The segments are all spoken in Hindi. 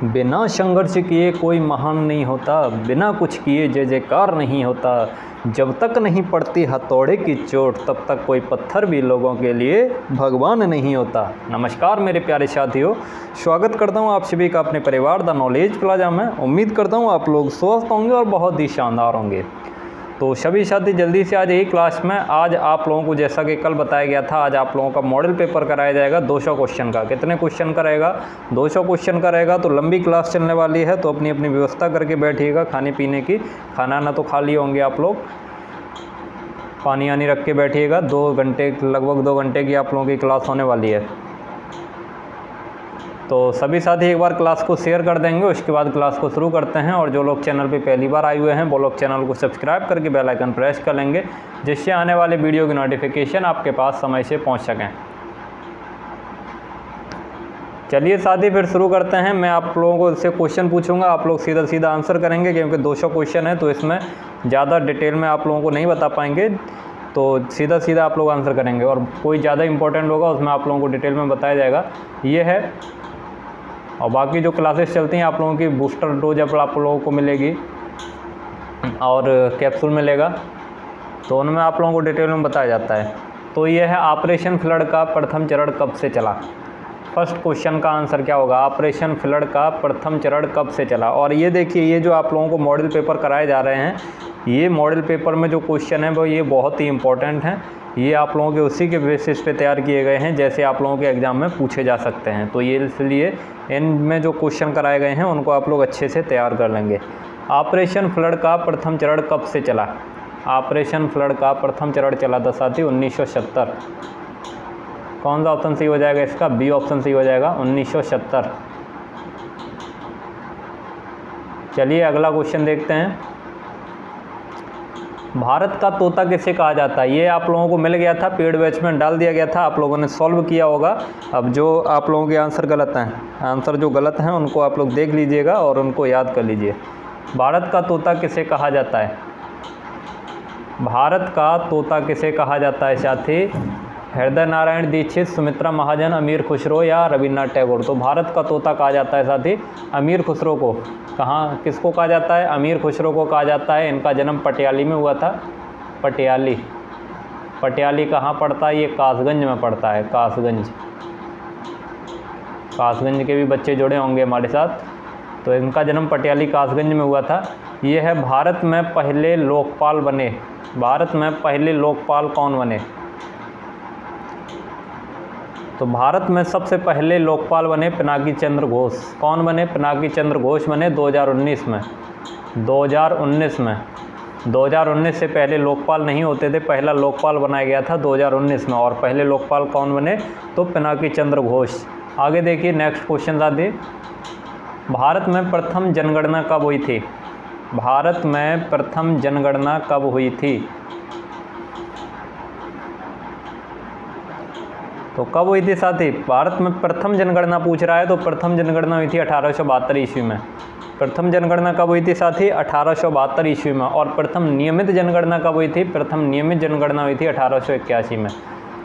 बिना संघर्ष किए कोई महान नहीं होता, बिना कुछ किए जय जयकार नहीं होता। जब तक नहीं पड़ती हथौड़े की चोट तब तक कोई पत्थर भी लोगों के लिए भगवान नहीं होता। नमस्कार मेरे प्यारे साथियों, स्वागत करता हूं आप सभी का अपने परिवार द नॉलेज प्लाजा में। उम्मीद करता हूं आप लोग स्वस्थ होंगे और बहुत ही शानदार होंगे। तो सभी साथी जल्दी से आज यही क्लास में आज आप लोगों को जैसा कि कल बताया गया था, आज आप लोगों का मॉडल पेपर कराया जाएगा 200 क्वेश्चन का। कितने क्वेश्चन का रहेगा? 200 क्वेश्चन का रहेगा। तो लंबी क्लास चलने वाली है, तो अपनी अपनी व्यवस्था करके बैठिएगा खाने पीने की। खाना ना तो खा लिए होंगे आप लोग, पानी आनी रख के बैठिएगा। 2 घंटे लगभग 2 घंटे की आप लोगों की क्लास होने वाली है। तो सभी साथी एक बार क्लास को शेयर कर देंगे, उसके बाद क्लास को शुरू करते हैं। और जो लोग चैनल पे पहली बार आए हुए हैं वो लोग चैनल को सब्सक्राइब करके बेल आइकन प्रेस कर लेंगे, जिससे आने वाले वीडियो की नोटिफिकेशन आपके पास समय से पहुंच सकें। चलिए साथी फिर शुरू करते हैं। मैं आप लोगों को इससे क्वेश्चन पूछूंगा, आप लोग सीधा सीधा आंसर करेंगे, क्योंकि 200 क्वेश्चन है तो इसमें ज़्यादा डिटेल में आप लोगों को नहीं बता पाएंगे, तो सीधा सीधा आप लोग आंसर करेंगे। और कोई ज़्यादा इंपॉर्टेंट होगा उसमें आप लोगों को डिटेल में बताया जाएगा। ये है, और बाकी जो क्लासेस चलती हैं आप लोगों की बूस्टर डोज अब आप लोगों को मिलेगी और कैप्सूल मिलेगा, तो उनमें आप लोगों को डिटेल में बताया जाता है। तो ये है ऑपरेशन फ्लड का प्रथम चरण कब से चला। फर्स्ट क्वेश्चन का आंसर क्या होगा? ऑपरेशन फ्लड का प्रथम चरण कब से चला। और ये देखिए, ये जो आप लोगों को मॉडल पेपर कराए जा रहे हैं, ये मॉडल पेपर में जो क्वेश्चन है वो ये बहुत ही इंपॉर्टेंट हैं। ये आप लोगों के उसी के बेसिस पे तैयार किए गए हैं जैसे आप लोगों के एग्ज़ाम में पूछे जा सकते हैं। तो ये इसलिए इनमें जो क्वेश्चन कराए गए हैं उनको आप लोग अच्छे से तैयार कर लेंगे। ऑपरेशन फ्लड का प्रथम चरण कब से चला? ऑपरेशन फ्लड का प्रथम चरण चला था साथी 1970। कौन सा ऑप्शन सही हो जाएगा इसका? बी ऑप्शन सही हो जाएगा, 1970। चलिए अगला क्वेश्चन देखते हैं। भारत का तोता किसे कहा जाता है? ये आप लोगों को मिल गया था, पेड बैच में डाल दिया गया था, आप लोगों ने सॉल्व किया होगा। अब जो आप लोगों के आंसर गलत हैं, आंसर जो गलत हैं उनको आप लोग देख लीजिएगा और उनको याद कर लीजिए। भारत का तोता किसे कहा जाता है? भारत का तोता किसे कहा जाता है साथी? हृदय नारायण दीक्षित, सुमित्रा महाजन, अमीर खुसरो या रविन्द्रनाथ टैगोर। तो भारत का तोता कहा जाता है साथी अमीर खुसरो को। कहाँ किसको कहा जाता है? अमीर खुसरो को कहा जाता है। इनका जन्म पटियाली में हुआ था। पटियाली, पटियाली कहाँ पड़ता है? ये कासगंज में पड़ता है। कासगंज, कासगंज के भी बच्चे जुड़े होंगे हमारे साथ। तो इनका जन्म पटियाली कासगंज में हुआ था। ये है भारत में पहले लोकपाल बने। भारत में पहले लोकपाल कौन बने? तो भारत में सबसे पहले लोकपाल बने पिनाकी चंद्र घोष। कौन बने? पिनाकी चंद्र घोष बने 2019 में। 2019 में, 2019 से पहले लोकपाल नहीं होते थे, पहला लोकपाल बनाया गया था 2019 में। और पहले लोकपाल कौन बने? तो पिनाकी चंद्र घोष। आगे देखिए नेक्स्ट क्वेश्चन साथी, भारत में प्रथम जनगणना कब हुई थी? भारत में प्रथम जनगणना कब हुई थी? तो कब हुई थी साथी? भारत में प्रथम जनगणना पूछ रहा है, तो प्रथम जनगणना हुई थी 1872 ईस्वी में। प्रथम जनगणना कब हुई थी साथी? 1872 ईस्वी में। और प्रथम नियमित जनगणना कब हुई थी? प्रथम नियमित जनगणना हुई थी 1881 में।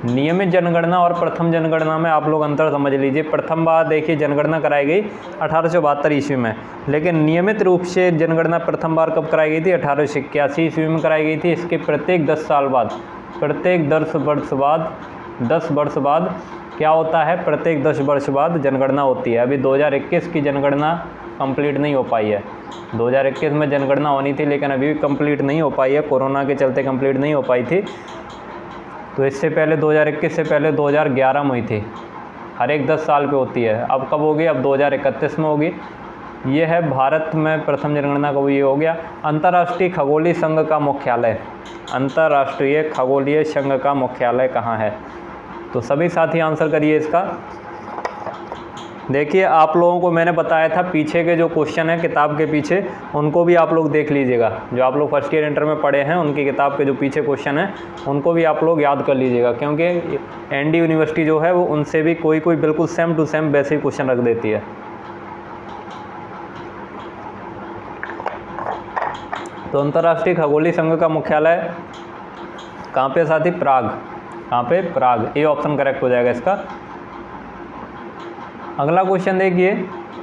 नियमित जनगणना और प्रथम जनगणना में आप लोग अंतर समझ लीजिए। प्रथम बार देखिए जनगणना कराई गई 1872 ईस्वी में, लेकिन नियमित रूप से जनगणना प्रथम बार कब कराई गई थी? 1881 ईस्वी में कराई गई थी। इसके प्रत्येक 10 साल बाद, प्रत्येक 10 वर्ष बाद क्या होता है? प्रत्येक 10 वर्ष बाद जनगणना होती है। अभी 2021 की जनगणना कंप्लीट नहीं हो पाई है। 2021 में जनगणना होनी थी लेकिन अभी भी कंप्लीट नहीं हो पाई है, कोरोना के चलते कंप्लीट नहीं हो पाई थी। तो इससे पहले 2021 से पहले 2011 में हुई थी। हर एक 10 साल पे होती है। अब कब होगी? अब 2031 में होगी। ये है भारत में प्रथम जनगणना कब हुई? हो गया। अंतर्राष्ट्रीय खगोलीय संघ का मुख्यालय, अंतर्राष्ट्रीय खगोलीय संघ का मुख्यालय कहाँ है? तो सभी साथी आंसर करिए इसका। देखिए आप लोगों को मैंने बताया था पीछे के जो क्वेश्चन है किताब के पीछे, उनको भी आप लोग देख लीजिएगा। जो आप लोग फर्स्ट ईयर इंटर में पढ़े हैं उनकी किताब के जो पीछे क्वेश्चन है उनको भी आप लोग याद कर लीजिएगा, क्योंकि एनडी यूनिवर्सिटी जो है वो उनसे भी कोई बिल्कुल सेम टू सेम वैसे ही क्वेश्चन रख देती है। तो अंतर्राष्ट्रीय खगोलीय संघ का मुख्यालय कहाँ पे साथी? प्राग। कहाँ पे? प्राग। ए ऑप्शन करेक्ट हो जाएगा इसका। अगला क्वेश्चन देखिए,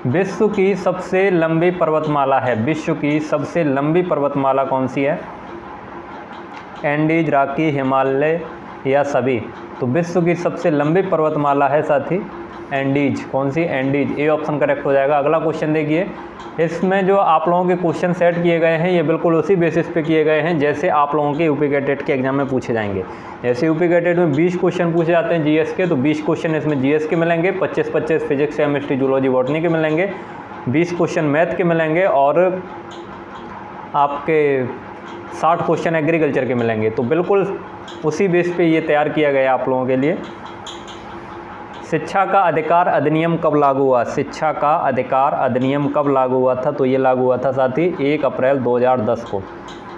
विश्व की सबसे लंबी पर्वतमाला है, विश्व की सबसे लंबी पर्वतमाला कौन सी है? एंडीज, रॉकी, हिमालय या सभी? तो विश्व की सबसे लंबी पर्वतमाला है साथी एंडीज। कौन सी? एंडीज। ए ऑप्शन करेक्ट हो जाएगा। अगला क्वेश्चन देखिए, इसमें जो आप लोगों के क्वेश्चन सेट किए गए हैं ये बिल्कुल उसी बेसिस पे किए गए हैं जैसे आप लोगों के यूपी कैटेट के एग्जाम में पूछे जाएंगे। जैसे यूपी कैटेट में 20 क्वेश्चन पूछे जाते हैं जीएस के, तो 20 क्वेश्चन इसमें जीएस के मिलेंगे, 25-25 फिजिक्स, केमिस्ट्री, जूलॉजी, बॉटनी के मिलेंगे, 20 क्वेश्चन मैथ के मिलेंगे और आपके 60 क्वेश्चन एग्रीकल्चर के मिलेंगे। तो बिल्कुल उसी बेस पे ये तैयार किया गया आप लोगों के लिए। शिक्षा का अधिकार अधिनियम कब लागू हुआ? शिक्षा का अधिकार अधिनियम कब लागू हुआ था? तो ये लागू हुआ था साथी 1 अप्रैल 2010 को।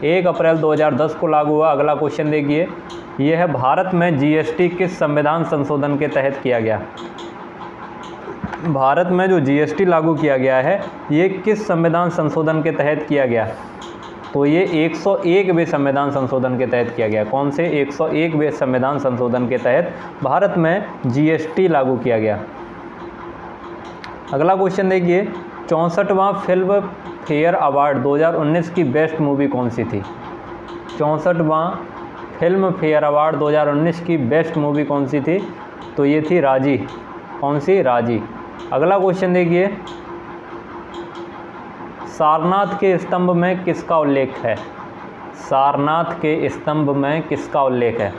1 अप्रैल 2010 को लागू हुआ। अगला क्वेश्चन देखिए, ये है भारत में जीएसटी किस संविधान संशोधन के तहत किया गया? भारत में जो जीएसटी लागू किया गया है ये किस संविधान संशोधन के तहत किया गया? तो ये 101वें संविधान संशोधन के तहत किया गया। कौन से? 101वें संविधान संशोधन के तहत भारत में जीएसटी लागू किया गया। अगला क्वेश्चन देखिए, 64वां फिल्म फेयर अवार्ड 2019 की बेस्ट मूवी कौन सी थी? 64वां फिल्म फेयर अवार्ड 2019 की बेस्ट मूवी कौन सी थी? तो ये थी राजी। कौन सी? राजी। अगला क्वेश्चन देखिए, सारनाथ के स्तंभ में किसका उल्लेख है? सारनाथ के स्तंभ में किसका उल्लेख है?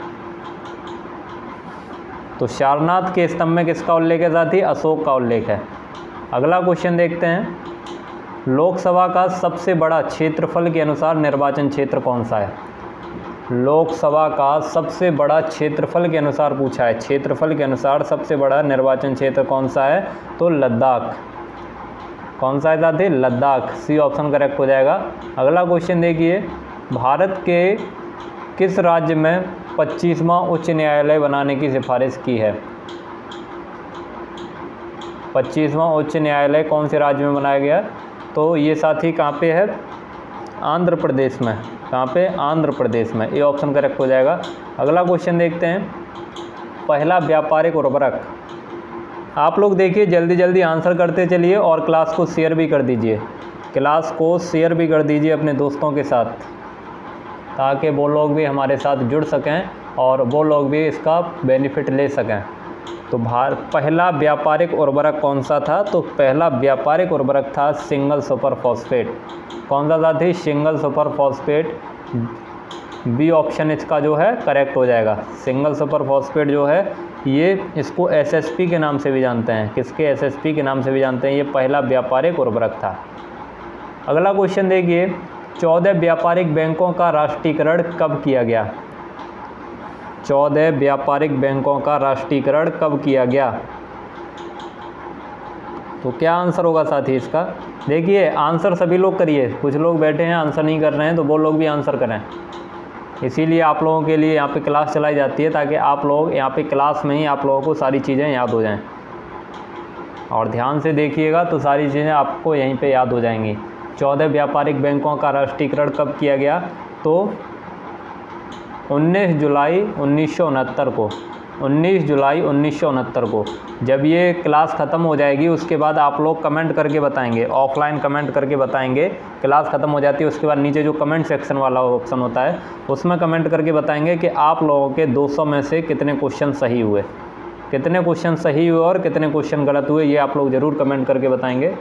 तो सारनाथ के स्तंभ में किसका उल्लेख है साथी? अशोक का उल्लेख है। अगला क्वेश्चन देखते हैं, लोकसभा का सबसे बड़ा क्षेत्रफल के अनुसार निर्वाचन क्षेत्र कौन सा है? लोकसभा का सबसे बड़ा क्षेत्रफल के अनुसार पूछा है, क्षेत्रफल के अनुसार सबसे बड़ा निर्वाचन क्षेत्र कौन सा है? तो लद्दाख। कौन सा है साथी? लद्दाख। सी ऑप्शन करेक्ट हो जाएगा। अगला क्वेश्चन देखिए, भारत के किस राज्य में 25वां उच्च न्यायालय बनाने की सिफारिश की है? 25वां उच्च न्यायालय कौन से राज्य में बनाया गया? तो ये साथी कहाँ पे है? आंध्र प्रदेश में। कहाँ पे? आंध्र प्रदेश में। ये ऑप्शन करेक्ट हो जाएगा। अगला क्वेश्चन देखते हैं, पहला व्यापारिक उर्वरक। आप लोग देखिए जल्दी जल्दी आंसर करते चलिए और क्लास को शेयर भी कर दीजिए, क्लास को शेयर भी कर दीजिए अपने दोस्तों के साथ, ताकि वो लोग भी हमारे साथ जुड़ सकें और वो लोग भी इसका बेनिफिट ले सकें। तो पहला व्यापारिक उर्वरक कौन सा था? तो पहला व्यापारिक उर्वरक था सिंगल सुपर फॉस्फेट। कौन सा था? Single super phosphate. B option इसका जो है करेक्ट हो जाएगा। सिंगल सुपर फॉस्फेट जो है ये इसको एसएसपी के नाम से भी जानते हैं। किसके? एसएसपी के नाम से भी जानते हैं। ये पहला व्यापारिक उर्वरक था। अगला क्वेश्चन देखिए, 14 व्यापारिक बैंकों का राष्ट्रीयकरण कब किया गया? 14 व्यापारिक बैंकों का राष्ट्रीयकरण कब किया गया? तो क्या आंसर होगा साथी इसका? देखिए आंसर सभी लोग करिए, कुछ लोग बैठे हैं आंसर नहीं कर रहे हैं, तो वो लोग भी आंसर करें। इसीलिए आप लोगों के लिए यहाँ पे क्लास चलाई जाती है, ताकि आप लोग यहाँ पे क्लास में ही आप लोगों को सारी चीज़ें याद हो जाएं। और ध्यान से देखिएगा तो सारी चीज़ें आपको यहीं पे याद हो जाएंगी। 14 व्यापारिक बैंकों का राष्ट्रीयकरण कब किया गया? तो 19 जुलाई 1969 को। 19 जुलाई 1969 को। जब ये क्लास ख़त्म हो जाएगी उसके बाद आप लोग कमेंट करके बताएंगे, ऑफलाइन कमेंट करके बताएंगे। क्लास ख़त्म हो जाती है उसके बाद नीचे जो कमेंट सेक्शन वाला ऑप्शन होता है उसमें कमेंट करके बताएंगे कि आप लोगों के 200 में से कितने क्वेश्चन सही हुए, कितने क्वेश्चन सही हुए और कितने क्वेश्चन गलत हुए, ये आप लोग ज़रूर कमेंट करके बताएंगे।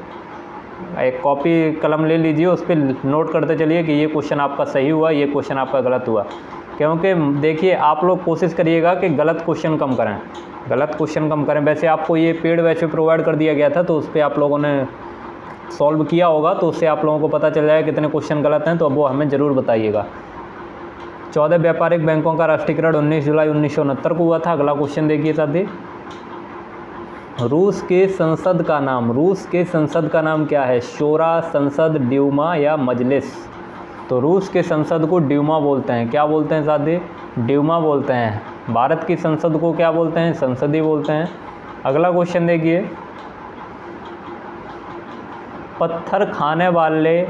एक कॉपी कलम ले लीजिए, उस पर नोट करते चलिए कि ये क्वेश्चन आपका सही हुआ, ये क्वेश्चन आपका गलत हुआ। क्योंकि देखिए आप लोग कोशिश करिएगा कि गलत क्वेश्चन कम करें, गलत क्वेश्चन कम करें। वैसे आपको ये पेड बैच पे प्रोवाइड कर दिया गया था, तो उस पर आप लोगों ने सॉल्व किया होगा, तो उससे आप लोगों को पता चल जाएगा कितने क्वेश्चन गलत हैं, तो अब वो हमें ज़रूर बताइएगा। 14 व्यापारिक बैंकों का राष्ट्रीयकरण 19 जुलाई 1969 को हुआ था। अगला क्वेश्चन देखिए साथी, रूस के संसद का नाम, रूस के संसद का नाम क्या है? शोरा, संसद, ड्यूमा या मजलिस? तो रूस के संसद को ड्यूमा बोलते हैं। क्या बोलते हैं साथी? ड्यूमा बोलते हैं। भारत की संसद को क्या बोलते हैं? संसद ही बोलते हैं। अगला क्वेश्चन देखिए, पत्थर खाने वाले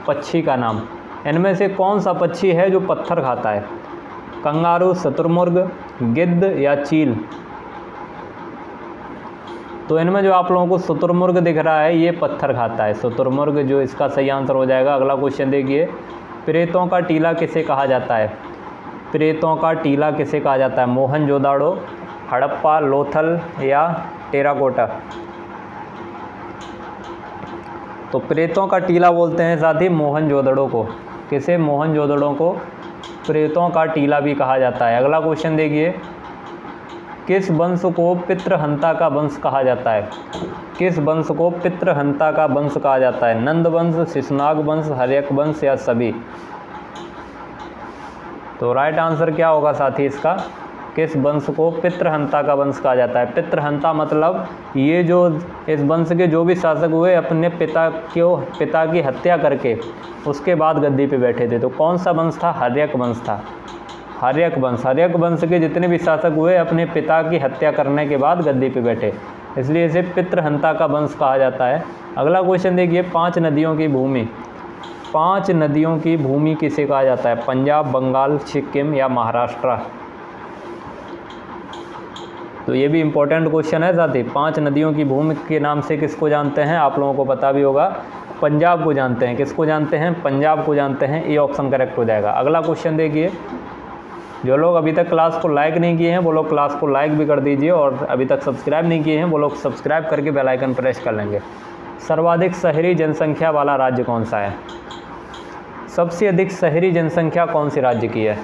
पक्षी का नाम। इनमें से कौन सा पक्षी है जो पत्थर खाता है? कंगारू, शुतुरमुर्ग, गिद्ध या चील? तो इनमें जो आप लोगों को शुतुरमुर्ग दिख रहा है ये पत्थर खाता है, शुतुरमुर्ग जो इसका सही आंसर हो जाएगा। अगला क्वेश्चन देखिए, प्रेतों का टीला किसे कहा जाता है? प्रेतों का टीला किसे कहा जाता है? मोहनजोदाड़ो, हड़प्पा, लोथल या टेराकोटा? तो प्रेतों का टीला बोलते हैं साथी मोहनजोदड़ो को। किसे? मोहनजोदड़ो को प्रेतों का टीला भी कहा जाता है। अगला क्वेश्चन देखिए, किस वंश को पितृहंता का वंश कहा जाता है? किस वंश को पितृहंता का वंश कहा जाता है? नंद वंश, शिशुनाग वंश, हर्यक वंश या सभी? तो राइट आंसर क्या होगा साथी इसका? किस वंश को पितृहंता का वंश कहा जाता है? पितृहंता मतलब ये जो इस वंश के जो भी शासक हुए अपने पिता की हत्या करके उसके बाद गद्दी पे बैठे थे। तो कौन सा वंश था? हर्यक वंश था। हर्यक वंश, हर्यक वंश के जितने भी शासक हुए अपने पिता की हत्या करने के बाद गद्दी पे बैठे, इसलिए इसे पितृहंता का वंश कहा जाता है। अगला क्वेश्चन देखिए, 5 नदियों की भूमि, 5 नदियों की भूमि किसे कहा जाता है? पंजाब, बंगाल, सिक्किम या महाराष्ट्र? तो ये भी इम्पोर्टेंट क्वेश्चन है साथी। 5 नदियों की भूमि के नाम से किसको जानते हैं? आप लोगों को पता भी होगा, पंजाब को जानते हैं। किसको जानते हैं? पंजाब को जानते हैं। ये ऑप्शन करेक्ट हो जाएगा। अगला क्वेश्चन देखिए, जो लोग अभी तक क्लास को लाइक नहीं किए हैं वो लोग क्लास को लाइक भी कर दीजिए, और अभी तक सब्सक्राइब नहीं किए हैं वो लोग सब्सक्राइब करके बेल आइकन प्रेस कर लेंगे। सर्वाधिक शहरी जनसंख्या वाला राज्य कौन सा है? सबसे अधिक शहरी जनसंख्या कौन से राज्य की है?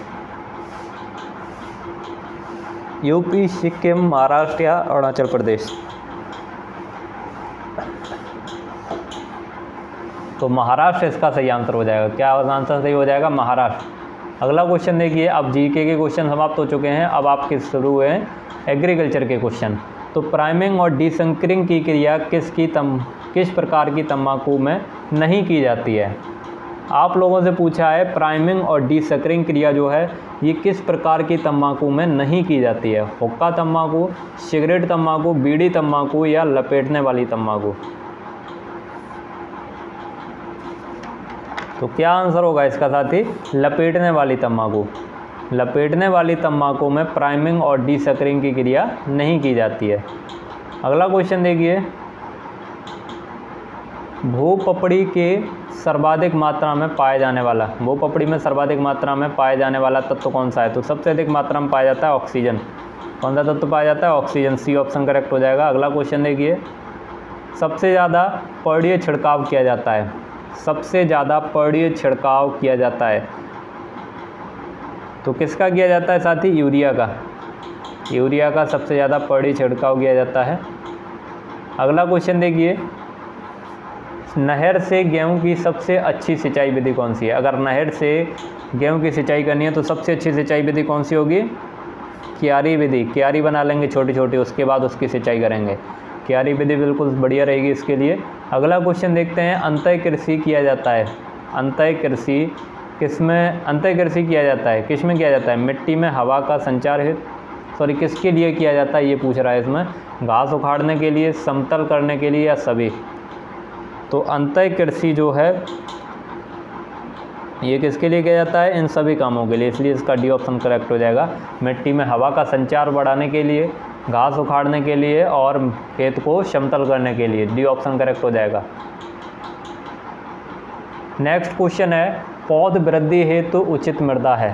यूपी, सिक्किम, महाराष्ट्र या अरुणाचल प्रदेश? तो महाराष्ट्र इसका सही आंसर हो जाएगा। क्या आंसर सही हो जाएगा? महाराष्ट्र। अगला क्वेश्चन देखिए, अब जीके के क्वेश्चन समाप्त हो चुके हैं, अब आपके शुरू हुए हैं एग्रीकल्चर के क्वेश्चन। तो प्राइमिंग और डिसंकरिंग की क्रिया किस प्रकार की तंबाकू में नहीं की जाती है? आप लोगों से पूछा है प्राइमिंग और डिसंकरिंग क्रिया जो है ये किस प्रकार की तंबाकू में नहीं की जाती है? हुक्का तंबाकू, सिगरेट तंबाकू, बीड़ी तंबाकू या लपेटने वाली तंबाकू? तो क्या आंसर होगा इसका साथी? लपेटने वाली तंबाकू। लपेटने वाली तंबाकू में प्राइमिंग और डिसंकरिंग की क्रिया नहीं की जाती है। अगला क्वेश्चन देखिए, भूपपड़ी के सर्वाधिक मात्रा में पाए जाने वाला, भूपपड़ी में सर्वाधिक मात्रा में पाए जाने वाला तत्व कौन सा है? तो सबसे अधिक मात्रा में पाया जाता है ऑक्सीजन। कौन सा तत्व पाया जाता है? ऑक्सीजन। सी ऑप्शन करेक्ट हो जाएगा। अगला क्वेश्चन देखिए, सबसे ज़्यादा पर्णीय छिड़काव किया जाता है, सबसे ज़्यादा पर्णीय छिड़काव किया जाता है तो किसका किया जाता है साथी? यूरिया का। यूरिया का सबसे ज़्यादा पर्णीय छिड़काव किया जाता है। अगला क्वेश्चन देखिए, नहर से गेहूं की सबसे अच्छी सिंचाई विधि कौन सी है? अगर नहर से गेहूं की सिंचाई करनी है तो सबसे अच्छी सिंचाई विधि कौन सी होगी? क्यारी विधि। क्यारी बना लेंगे छोटी छोटी, उसके बाद उसकी सिंचाई करेंगे। क्यारी विधि बिल्कुल बढ़िया रहेगी इसके लिए। अगला क्वेश्चन देखते हैं, अंतः कृषि किया जाता है, अंतः कृषि किसमें अंतः कृषि किया जाता है? किस में किया जाता है? मिट्टी में हवा का संचार है, सॉरी किसके लिए किया जाता है ये पूछ रहा है इसमें। घास उखाड़ने के लिए, समतल करने के लिए या सभी? तो अंतः कृषि जो है ये किसके लिए किया जाता है? इन सभी कामों के लिए, इसलिए इसका डी ऑप्शन करेक्ट हो जाएगा। मिट्टी में हवा का संचार बढ़ाने के लिए, घास उखाड़ने के लिए और खेत को समतल करने के लिए, डी ऑप्शन करेक्ट हो जाएगा। नेक्स्ट क्वेश्चन है, पौध वृद्धि हेतु उचित मृदा है।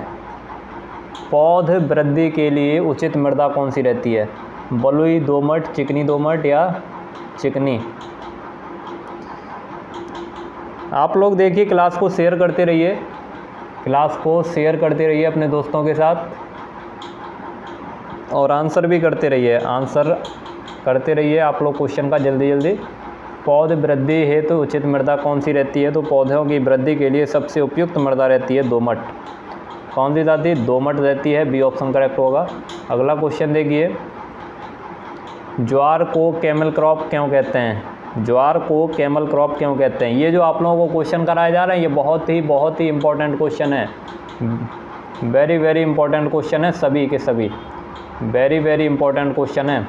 पौध वृद्धि के लिए उचित मृदा कौन सी रहती है? बलुई दोमट, चिकनी दोमट या चिकनी? आप लोग देखिए, क्लास को शेयर करते रहिए, क्लास को शेयर करते रहिए अपने दोस्तों के साथ, और आंसर भी करते रहिए, आंसर करते रहिए आप लोग क्वेश्चन का जल्दी जल्दी। पौध वृद्धि हेतु तो उचित मृदा कौन सी रहती है? तो पौधों की वृद्धि के लिए सबसे उपयुक्त मृदा रहती है दोमट। कौन सी जाती? दोमट रहती है, बी ऑप्शन करेक्ट होगा। अगला क्वेश्चन देखिए, ज्वार को कैमल क्रॉप क्यों कहते हैं? ज्वार को कैमल क्रॉप क्यों कहते हैं? ये जो आप लोगों को क्वेश्चन कराए जा रहे हैं ये बहुत ही इंपॉर्टेंट क्वेश्चन है, वेरी इंपॉर्टेंट क्वेश्चन है, सभी के सभी वेरी इंपॉर्टेंट क्वेश्चन है।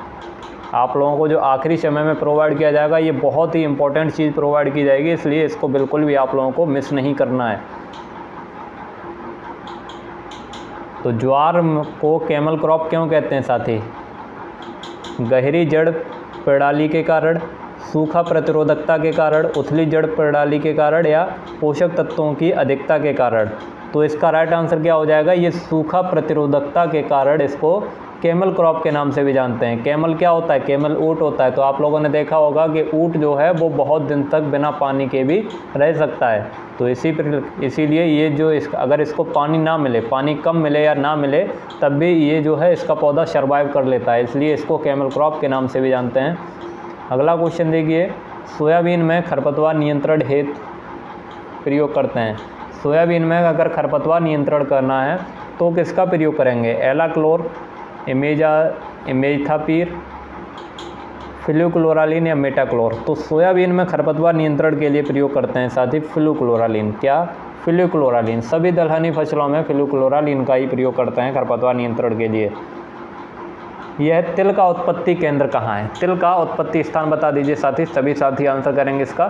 आप लोगों को जो आखिरी समय में प्रोवाइड किया जाएगा ये बहुत ही इंपॉर्टेंट चीज़ प्रोवाइड की जाएगी, इसलिए इसको बिल्कुल भी आप लोगों को मिस नहीं करना है। तो ज्वार को कैमल क्रॉप क्यों कहते हैं साथी? गहरी जड़ प्रणाली के कारण, सूखा प्रतिरोधकता के कारण, उथली जड़ प्रणाली के कारण या पोषक तत्वों की अधिकता के कारण। तो इसका राइट आंसर क्या हो जाएगा, ये सूखा प्रतिरोधकता के कारण इसको कैमल क्रॉप के नाम से भी जानते हैं। कैमल क्या होता है, कैमल ऊँट होता है। तो आप लोगों ने देखा होगा कि ऊँट जो है वो बहुत दिन तक बिना पानी के भी रह सकता है। तो इसीलिए ये जो अगर इसको पानी ना मिले, पानी कम मिले या ना मिले, तब भी ये जो है इसका पौधा सर्वाइव कर लेता है, इसलिए इसको कैमल क्रॉप के नाम से भी जानते हैं। अगला क्वेश्चन देखिए, सोयाबीन में खरपतवार नियंत्रण हेतु प्रयोग करते हैं। सोयाबीन में अगर खरपतवार नियंत्रण करना है तो किसका प्रयोग करेंगे, एलाक्लोर, इमेथापीर, फ्लूक्लोरालिन या मेटाक्लोर। तो सोयाबीन में खरपतवार नियंत्रण के लिए प्रयोग करते हैं साथी फ्लूक्लोरालिन। क्या, फ्लूक्लोरालिन। सभी दलहनी फसलों में फ्लूक्लोरालिन का ही प्रयोग करते हैं खरपतवार नियंत्रण के लिए। यह तिल का उत्पत्ति केंद्र कहाँ है, तिल का उत्पत्ति स्थान बता दीजिए साथी। सभी साथी आंसर करेंगे इसका।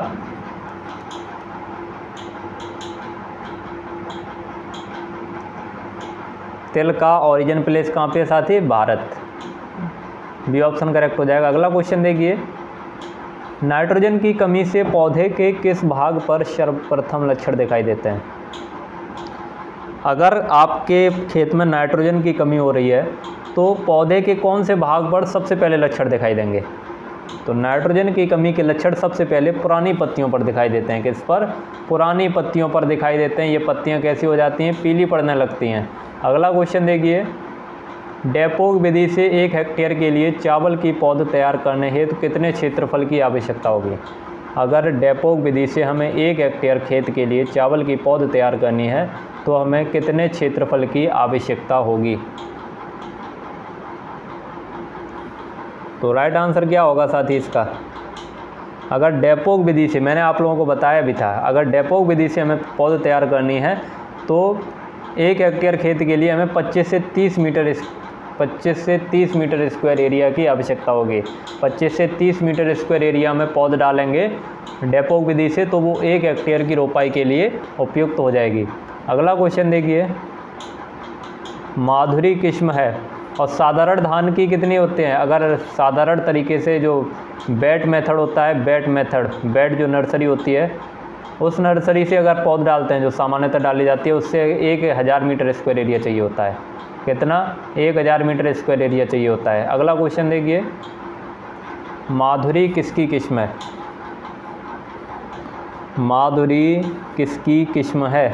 तिल का ओरिजिन प्लेस कहाँ पे है साथी, भारत। बी ऑप्शन करेक्ट हो जाएगा। अगला क्वेश्चन देखिए, नाइट्रोजन की कमी से पौधे के किस भाग पर सर्वप्रथम लक्षण दिखाई देते हैं। अगर आपके खेत में नाइट्रोजन की कमी हो रही है तो पौधे के कौन से भाग पर सबसे पहले लक्षण दिखाई देंगे। तो नाइट्रोजन की कमी के लक्षण सबसे पहले पुरानी पत्तियों पर दिखाई देते हैं। किस पर, पुरानी पत्तियों पर दिखाई देते हैं। ये पत्तियां कैसी हो जाती हैं, पीली पड़ने लगती हैं। अगला क्वेश्चन देखिए, डेपोक विधि से 1 हेक्टेयर के लिए चावल की पौध तैयार करने हेतु कितने क्षेत्रफल की आवश्यकता होगी। अगर डेपोक विधि से हमें 1 हेक्टेयर खेत के लिए चावल की पौध तैयार करनी है तो हमें कितने क्षेत्रफल की आवश्यकता होगी। तो राइट आंसर क्या होगा साथी इसका, अगर डेपोक विधि से, मैंने आप लोगों को बताया भी था, अगर डेपोक विधि से हमें पौध तैयार करनी है तो 1 हेक्टेयर खेत के लिए हमें 25 से 30 मीटर स्क्वायर एरिया की आवश्यकता होगी। 25 से 30 मीटर स्क्वायर एरिया में पौध डालेंगे डेपोक विधि से तो वो 1 हेक्टेयर की रोपाई के लिए उपयुक्त हो जाएगी। अगला क्वेश्चन देखिए, माधुरी किस्म है और साधारण धान की कितनी होते हैं। अगर साधारण तरीके से जो बेड मेथड होता है, बेड जो नर्सरी होती है, उस नर्सरी से अगर पौध डालते हैं जो सामान्यतः डाली जाती है, उससे 1000 मीटर स्क्वायर एरिया चाहिए होता है। कितना, 1000 मीटर स्क्वायर एरिया चाहिए होता है। अगला क्वेश्चन देखिए, माधुरी किसकी किस्म है। माधुरी किसकी किस्म है,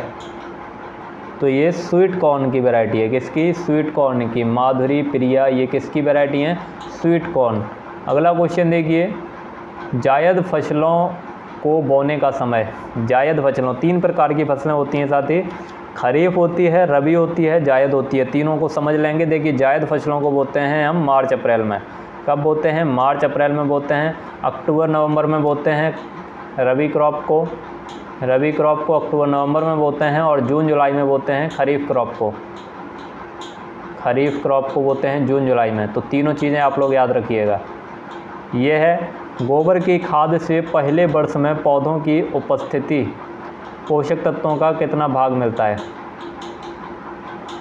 तो ये स्वीट कॉर्न की वैरायटी है। किसकी, स्वीट कॉर्न की। माधुरी, प्रिया, ये किसकी वैरायटी हैं, स्वीट कॉर्न। अगला क्वेश्चन देखिए, जायद फसलों को बोने का समय। जायद फसलों, 3 प्रकार की फसलें होती हैं साथी, खरीफ होती है, रबी होती है, जायद होती है। तीनों को समझ लेंगे। देखिए, जायद फसलों को बोते हैं हम मार्च अप्रैल में। कब बोते हैं, मार्च अप्रैल में बोते हैं। अक्टूबर नवंबर में बोते हैं रबी क्रॉप को अक्टूबर नवंबर में बोते हैं, और जून जुलाई में बोते हैं खरीफ क्रॉप को बोते हैं जून जुलाई में। तो तीनों चीज़ें आप लोग याद रखिएगा। ये है, गोबर की खाद से पहले वर्ष में पौधों की उपस्थिति पोषक तत्वों का कितना भाग मिलता है।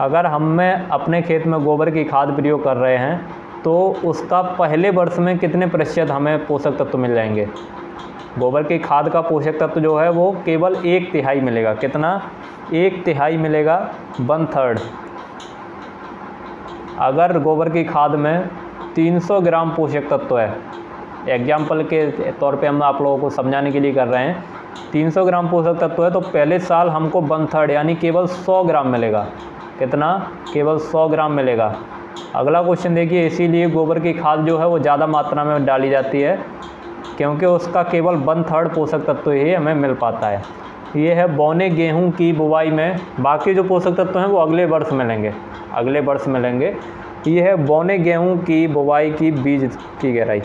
अगर हमें अपने खेत में गोबर की खाद प्रयोग कर रहे हैं तो उसका पहले वर्ष में कितने प्रतिशत हमें पोषक तत्व मिल जाएंगे। गोबर की खाद का पोषक तत्व जो है वो केवल 1/3 मिलेगा। कितना, 1/3 मिलेगा, 1/3। अगर गोबर की खाद में 300 ग्राम पोषक तत्व है, एग्जाम्पल के तौर पे हम आप लोगों को समझाने के लिए कर रहे हैं, 300 ग्राम पोषक तत्व है तो पहले साल हमको 1/3 यानी केवल 100 ग्राम मिलेगा। कितना, केवल 100 ग्राम मिलेगा। अगला क्वेश्चन देखिए, इसीलिए गोबर की खाद जो है वो ज़्यादा मात्रा में डाली जाती है क्योंकि उसका केवल 1/3 पोषक तत्व ही हमें मिल पाता है। ये है बौने गेहूं की बुवाई में, बाकी जो पोषक तत्व हैं वो अगले वर्ष मिलेंगे। ये है बौने गेहूं की बुवाई की बीज की गहराई।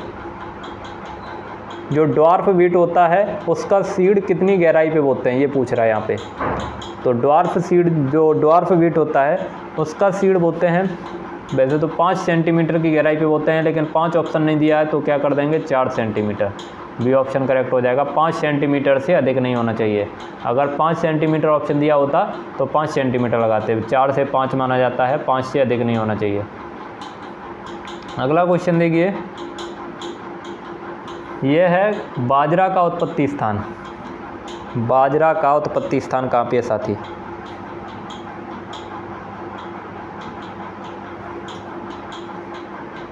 जो ड्वार्फ वीट होता है उसका सीड कितनी गहराई पे बोते हैं, ये पूछ रहा है यहाँ पे। तो ड्वार्फ वीट होता है उसका सीड बोते हैं, वैसे तो 5 सेंटीमीटर की गहराई पे बोते हैं, लेकिन 5 ऑप्शन नहीं दिया है तो क्या कर देंगे, 4 सेंटीमीटर। बी ऑप्शन करेक्ट हो जाएगा। 5 सेंटीमीटर से अधिक नहीं होना चाहिए। अगर 5 सेंटीमीटर ऑप्शन दिया होता तो 5 सेंटीमीटर लगाते, 4 से 5 माना जाता है, 5 से अधिक नहीं होना चाहिए। अगला क्वेश्चन देखिए, ये है बाजरा का उत्पत्ति स्थान। बाजरा का उत्पत्ति स्थान कहाँ पे है साथी?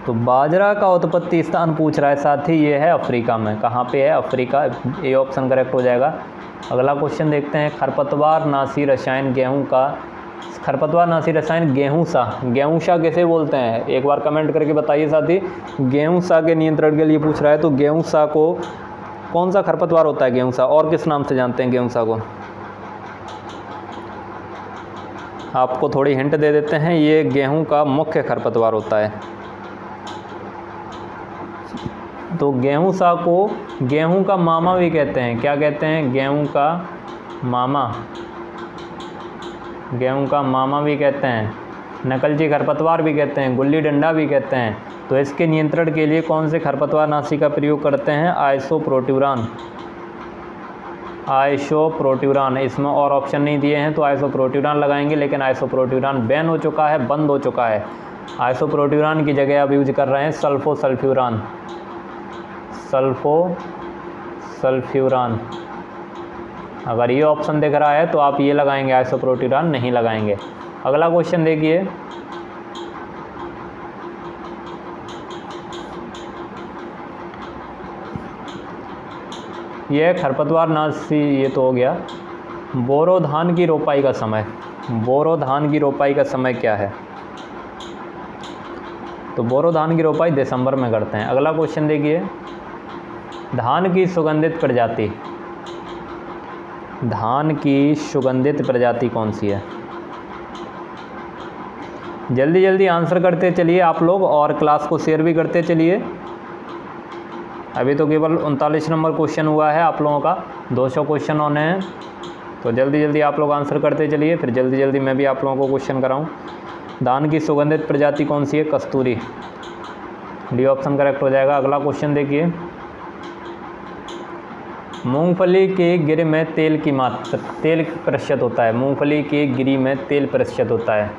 तो बाजरा का उत्पत्ति स्थान पूछ रहा है साथी, ये है अफ्रीका में। कहाँ पे है? अफ्रीका। ए ऑप्शन करेक्ट हो जाएगा। अगला क्वेश्चन देखते हैं। खरपतवार नाशी रसायन गेहूं का, खरपतवार नाशी रसायन गेहूंसा, गेहूंसा कैसे बोलते हैं? एक बार कमेंट करके बताइए साथी। गेहूंसा के नियंत्रण के लिए पूछ रहा है, तो गेहूंसा को कौन सा खरपतवार होता है? गेहूंसा। और किस नाम से जानते हैं गेहूंसा को? आपको थोड़ी हिंट दे देते हैं, ये गेहूं का मुख्य खरपतवार होता है। तो गेहूंसा को गेहूं का मामा भी कहते हैं। क्या कहते हैं? गेहूं का मामा। गेहूं का मामा भी कहते हैं, नकलची खरपतवार भी कहते हैं, गुल्ली डंडा भी कहते हैं। तो इसके नियंत्रण के लिए कौन से खरपतवार नाशी का प्रयोग करते हैं? आइसोप्रोट्यूरान। आइसोप्रोट्यूरान। इसमें और ऑप्शन नहीं दिए हैं, तो आइसोप्रोट्यूरान लगाएंगे, लेकिन आइसोप्रोट्यूरान बैन हो चुका है, बंद हो चुका है। आइसोप्रोट्यूरान की जगह अब यूज कर रहे हैं सल्फोसल्फ्यूरान। सल्फोसल्फ्यूरान। अगर ये ऑप्शन दिख रहा है तो आप ये लगाएंगे, आइसोप्रोट्यूरान नहीं लगाएंगे। अगला क्वेश्चन देखिए। यह खरपतवार नाशी, ये तो हो गया। बोरो धान की रोपाई का समय। बोरो धान की रोपाई का समय क्या है? तो बोरो धान की रोपाई दिसंबर में करते हैं। अगला क्वेश्चन देखिए। धान की सुगंधित प्रजाति, धान की सुगंधित प्रजाति कौन सी है? जल्दी जल्दी आंसर करते चलिए आप लोग, और क्लास को शेयर भी करते चलिए। अभी तो केवल 39 नंबर क्वेश्चन हुआ है आप लोगों का, 200 क्वेश्चन होने हैं। तो जल्दी जल्दी आप लोग आंसर करते चलिए, फिर जल्दी जल्दी मैं भी आप लोगों को क्वेश्चन कराऊं। धान की सुगंधित प्रजाति कौन सी है? कस्तूरी। डी ऑप्शन करेक्ट हो जाएगा। अगला क्वेश्चन देखिए। मूंगफली के गिर में तेल की मात्रा, तेल प्रतिशत होता है। मूंगफली के गिरी में तेल प्रतिशत होता है।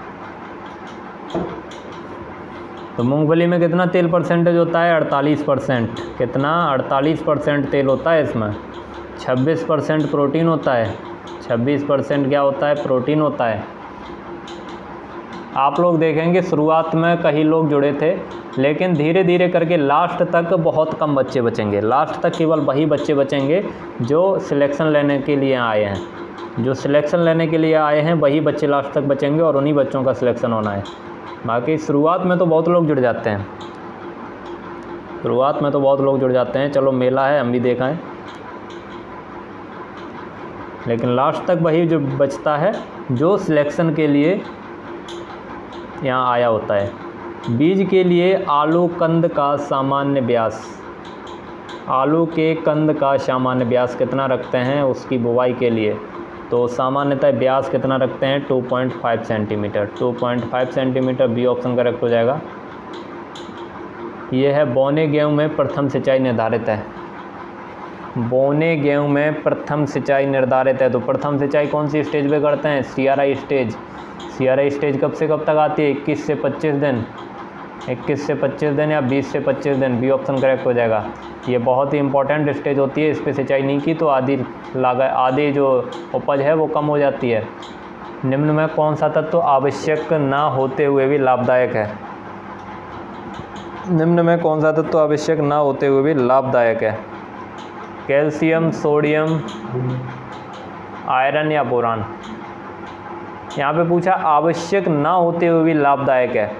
तो मूंगफली में कितना तेल परसेंटेज होता है? 48%। कितना? 48% तेल होता है इसमें। 26% प्रोटीन होता है। 26% क्या होता है? प्रोटीन होता है। आप लोग देखेंगे शुरुआत में कई लोग जुड़े थे, लेकिन धीरे धीरे करके लास्ट तक बहुत कम बच्चे बचेंगे। लास्ट तक केवल वही बच्चे बचेंगे जो सिलेक्शन लेने के लिए आए हैं। जो सिलेक्शन लेने के लिए आए हैं वही बच्चे लास्ट तक बचेंगे, और उन्हीं बच्चों का सिलेक्शन होना है। बाकी शुरुआत में तो बहुत लोग जुड़ जाते हैं। शुरुआत में तो बहुत लोग जुड़ जाते हैं, चलो मेला है हम भी देखाएं, लेकिन लास्ट तक वही जो बचता है जो सिलेक्शन के लिए यहाँ आया होता है। बीज के लिए आलू कंद का सामान्य व्यास, आलू के कंद का सामान्य व्यास कितना रखते हैं उसकी बुवाई के लिए? तो सामान्यतः व्यास कितना रखते हैं? 2.5 centimetre. 2.5 centimetre. B option correct हो जाएगा। यह है बोने गेहूं में प्रथम सिंचाई निर्धारित है। बोने गेहूं में प्रथम सिंचाई निर्धारित है। तो प्रथम सिंचाई कौन सी स्टेज पे करते हैं? CRI stage. CRI स्टेज कब से कब तक आती है? 21 से 25 दिन। 21 से 25 दिन या 20 से 25 दिन। बी ऑप्शन करेक्ट हो जाएगा। ये बहुत ही इंपॉर्टेंट स्टेज होती है, इस पर सिंचाई नहीं की तो आधी जो उपज है वो कम हो जाती है। निम्न में कौन सा तत्व आवश्यक ना होते हुए भी लाभदायक है? निम्न में कौन सा तत्व आवश्यक ना होते हुए भी लाभदायक है? कैल्शियम, सोडियम, आयरन या बोरान? यहाँ पे पूछा आवश्यक ना होते हुए भी लाभदायक है,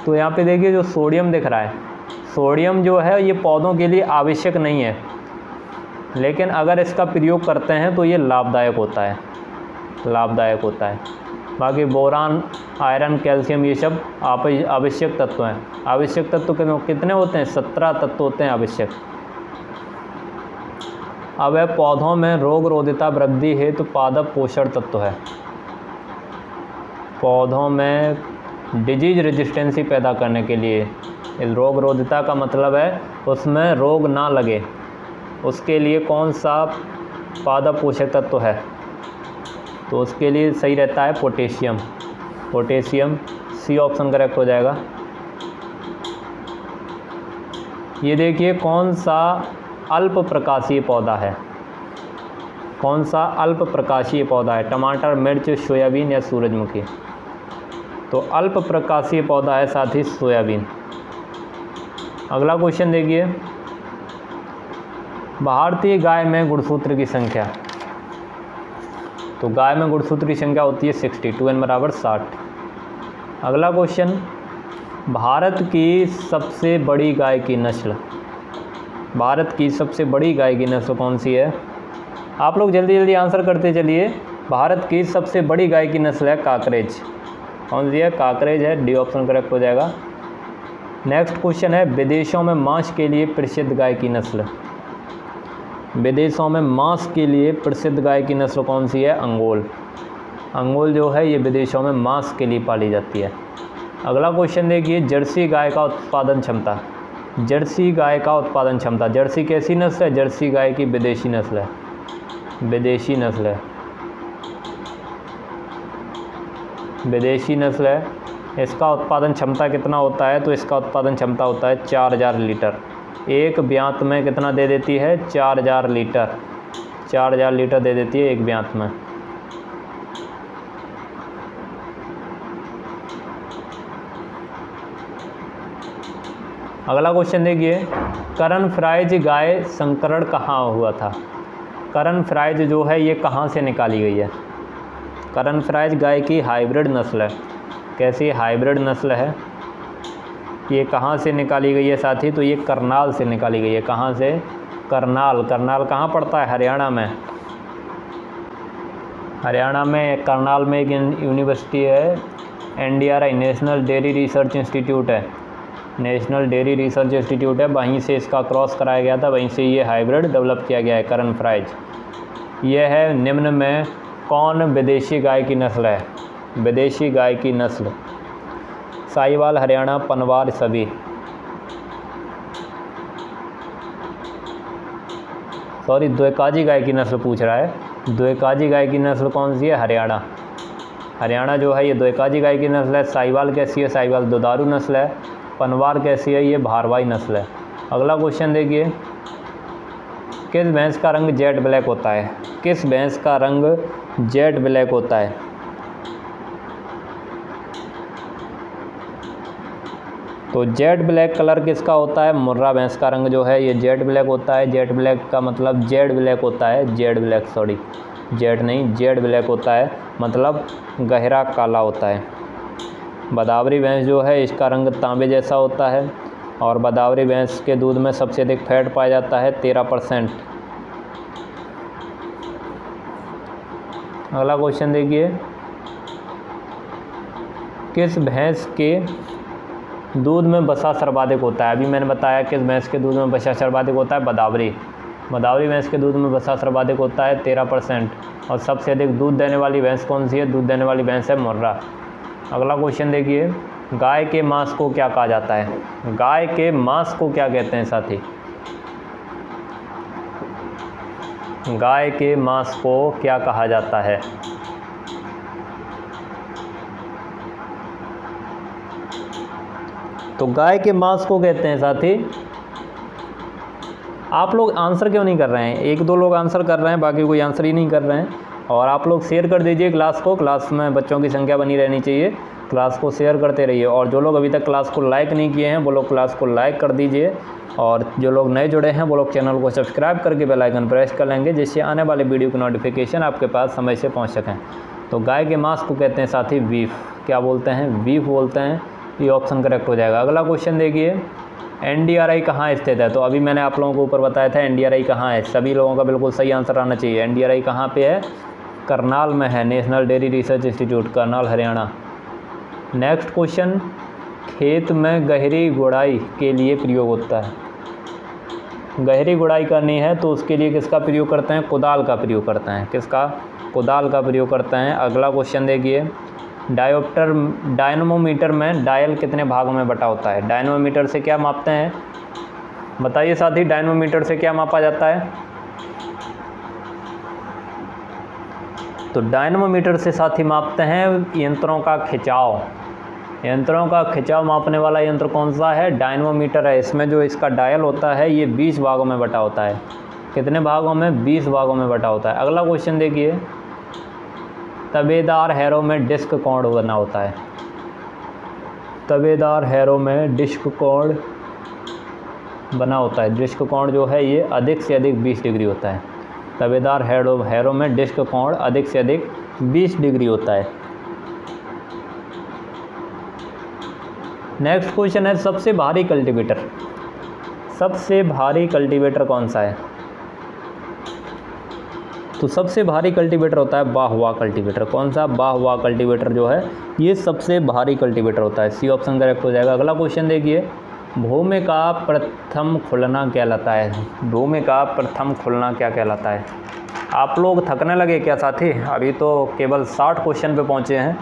तो यहाँ पे देखिए जो सोडियम दिख रहा है, सोडियम जो है ये पौधों के लिए आवश्यक नहीं है, लेकिन अगर इसका प्रयोग करते हैं तो ये लाभदायक होता है, लाभदायक होता है। बाकी बोरान, आयरन, कैल्शियम ये सब आवश्यक तत्व हैं। आवश्यक तत्व कितने होते हैं? 17 तत्व होते हैं आवश्यक। अब है पौधों में रोग रोधिता वृद्धि हेतु पादप पोषण तत्व है। पौधों में डिजीज रेजिस्टेंसी पैदा करने के लिए, रोग रोधिता का मतलब है उसमें रोग ना लगे, उसके लिए कौन सा पादप पोषक तत्व है? तो उसके लिए सही रहता है potassium. Potassium. C option correct हो जाएगा। ये देखिए कौन सा अल्प प्रकाशीय पौधा है, कौन सा अल्प प्रकाशीय पौधा है, टमाटर, मिर्च, सोयाबीन या सूरजमुखी। तो अल्प प्रकाशीय पौधा है साथी सोयाबीन। अगला क्वेश्चन देखिए, भारतीय गाय में गुणसूत्र की संख्या। तो गाय में गुणसूत्र की संख्या होती है 62, n बराबर 60। अगला क्वेश्चन, भारत की सबसे बड़ी गाय की नस्ल। भारत की सबसे बड़ी गाय की नस्ल कौन सी है? आप लोग जल्दी जल्दी आंसर करते चलिए। भारत की सबसे बड़ी गाय की नस्ल है काकरेज। कौन सी है? काकरेज है, डी ऑप्शन करेक्ट हो जाएगा। नेक्स्ट क्वेश्चन है, विदेशों में मांस के लिए प्रसिद्ध गाय की नस्ल। विदेशों में मांस के लिए प्रसिद्ध गाय की नस्ल कौन सी है? अंगोल। अंगोल जो है ये विदेशों में मांस के लिए पाली जाती है। अगला क्वेश्चन देखिए, जर्सी गाय का उत्पादन क्षमता। जर्सी गाय का उत्पादन क्षमता। जर्सी कैसी नस्ल है? जर्सी गाय की विदेशी नस्ल है, विदेशी नस्ल है, विदेशी नस्ल है। इसका उत्पादन क्षमता कितना होता है? तो इसका उत्पादन क्षमता होता है 4000 लीटर। एक ब्यांत में कितना दे देती है? 4000 लीटर। 4000 लीटर दे देती है एक ब्यांत में। अगला क्वेश्चन देखिए, करण फ्राइज गाय संकरण कहाँ हुआ था? करण फ्राइज जो है ये कहाँ से निकाली गई है? करण फ्राइज गाय की हाइब्रिड नस्ल है। कैसी हाइब्रिड नस्ल है? ये कहाँ से निकाली गई है साथी? तो ये करनाल से निकाली गई है। कहाँ से? करनाल। करनाल कहाँ पड़ता है? हरियाणा में। हरियाणा में करनाल में एक यूनिवर्सिटी है, NDRI, national dairy research institute है, नेशनल डेयरी रिसर्च इंस्टीट्यूट है, वहीं से इसका क्रॉस कराया गया था, वहीं से ये हाइब्रिड डेवलप किया गया है करण फ्राइज। यह है निम्न में कौन विदेशी गाय की नस्ल है? विदेशी गाय की नस्ल साहिवाल, हरियाणा, पनवार, सभी। सॉरी, द्वेकाजी गाय की नस्ल पूछ रहा है। द्वेकाजी गाय की नस्ल कौन सी है? हरियाणा। हरियाणा जो है ये द्वेकाजी गाय की नस्ल है। साहिवाल कैसी है? साहिवाल दुधारू नस्ल है। पनवार कैसी है? ये भारवाही नस्ल है। अगला क्वेश्चन देखिए, किस भैंस का रंग जेट ब्लैक होता है? किस भैंस का रंग जेट ब्लैक होता है? तो जेट ब्लैक कलर किसका होता है? मुर्रा भैंस का रंग जो है ये जेट ब्लैक होता है। जेट ब्लैक का मतलब जेड ब्लैक होता है, जेड ब्लैक, सॉरी जेड नहीं, जेड ब्लैक होता है, मतलब गहरा काला होता है। बदावरी भैंस जो है इसका रंग तांबे जैसा होता है और बदावरी भैंस के दूध में सबसे अधिक फैट पाया जाता है 13%। अगला क्वेश्चन देखिए, किस भैंस के दूध में वसा सर्वाधिक होता है? अभी मैंने बताया किस भैंस के दूध में वसा सर्वाधिक होता है? बदावरी। बदावरी भैंस के दूध में वसा सर्वाधिक होता है 13%। और सबसे अधिक दूध देने वाली भैंस कौन सी है? दूध देने वाली भैंस है मुर्रा। अगला क्वेश्चन देखिए, गाय के मांस को क्या कहा जाता है? गाय के मांस को क्या कहते हैं साथी? गाय के मांस को क्या कहा जाता है? तो गाय के मांस को कहते हैं साथी, आप लोग आंसर क्यों नहीं कर रहे हैं? एक दो लोग आंसर कर रहे हैं, बाकी कोई आंसर ही नहीं कर रहे हैं। और आप लोग शेयर कर दीजिए क्लास को, क्लास में बच्चों की संख्या बनी रहनी चाहिए, क्लास को शेयर करते रहिए। और जो लोग अभी तक क्लास को लाइक नहीं किए हैं वो लोग क्लास को लाइक कर दीजिए। और जो लोग नए जुड़े हैं वो लोग चैनल को सब्सक्राइब करके बेल आइकन प्रेस कर लेंगे, जिससे आने वाले वीडियो की नोटिफिकेशन आपके पास समय से पहुँच सकें। तो गाय के मांस को कहते हैं साथी बीफ। क्या बोलते हैं? बीफ बोलते हैं। ये ऑप्शन करेक्ट हो जाएगा। अगला क्वेश्चन देखिए, NDRI कहाँ स्थित है? तो अभी मैंने आप लोगों को ऊपर बताया था NDRI कहाँ है। सभी लोगों का बिल्कुल सही आंसर आना चाहिए। NDRI कहाँ पे है? करनाल में है, national dairy research institute, Karnal, Haryana. Next question, खेत में गहरी गुड़ाई के लिए प्रयोग होता है। गहरी गुड़ाई करनी है तो उसके लिए किसका प्रयोग करते हैं? कुदाल का प्रयोग करते हैं। किसका? कुदाल का प्रयोग करते हैं। अगला क्वेश्चन देखिए, डायनमोमीटर में डायल कितने भागों में बटा होता है? डायनमोमीटर से क्या मापते हैं? बताइए साथी, डायनमोमीटर से क्या मापा जाता है? तो डायनमोमीटर से साथी मापते हैं यंत्रों का खिंचाव। यंत्रों का खिंचाव मापने वाला यंत्र कौन सा है? डायनमोमीटर है। इसमें जो इसका डायल होता है ये 20 भागों में बटा होता है। कितने भागों में? 20 भागों में बटा होता है। अगला क्वेश्चन देखिए, तबेदार हैरो में डिस्क कोण बना होता है। तबेदार हैरो में डिस्क कोण बना होता है। डिस्क कोण जो है ये अधिक से अधिक 20 डिग्री होता है। तबेदार हैरो में डिस्क कोण अधिक से अधिक 20 डिग्री होता है। नेक्स्ट क्वेश्चन है, सबसे भारी कल्टीवेटर। सबसे भारी कल्टीवेटर कौन सा है? तो सबसे भारी कल्टीवेटर होता है बाहुआ कल्टीवेटर। कौन सा? बाहुआ कल्टीवेटर जो है ये सबसे भारी कल्टीवेटर होता है। सी ऑप्शन करेक्ट हो जाएगा। अगला क्वेश्चन देखिए, भूमि का प्रथम खुलना कहलाता है। भूमि का प्रथम खुलना क्या कहलाता है? आप लोग थकने लगे क्या साथी? अभी तो केवल 60 क्वेश्चन पे पहुँचे हैं।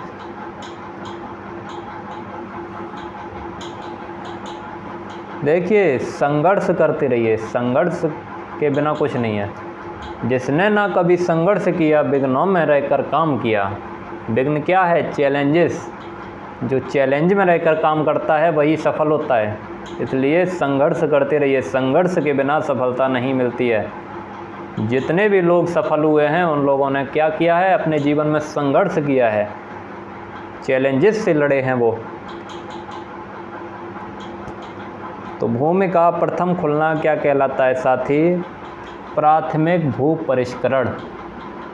देखिए, संघर्ष करते रहिए, संघर्ष के बिना कुछ नहीं है। जिसने ना कभी संघर्ष किया, विघ्नों में रहकर काम किया। विघ्न क्या है? चैलेंजेस। जो चैलेंज में रहकर काम करता है वही सफल होता है। इसलिए संघर्ष करते रहिए, संघर्ष के बिना सफलता नहीं मिलती है। जितने भी लोग सफल हुए हैं उन लोगों ने क्या किया है? अपने जीवन में संघर्ष किया है, चैलेंजेस से लड़े हैं वो। तो भूमि का प्रथम खुलना क्या कहलाता है साथी? प्राथमिक भू परिष्करण।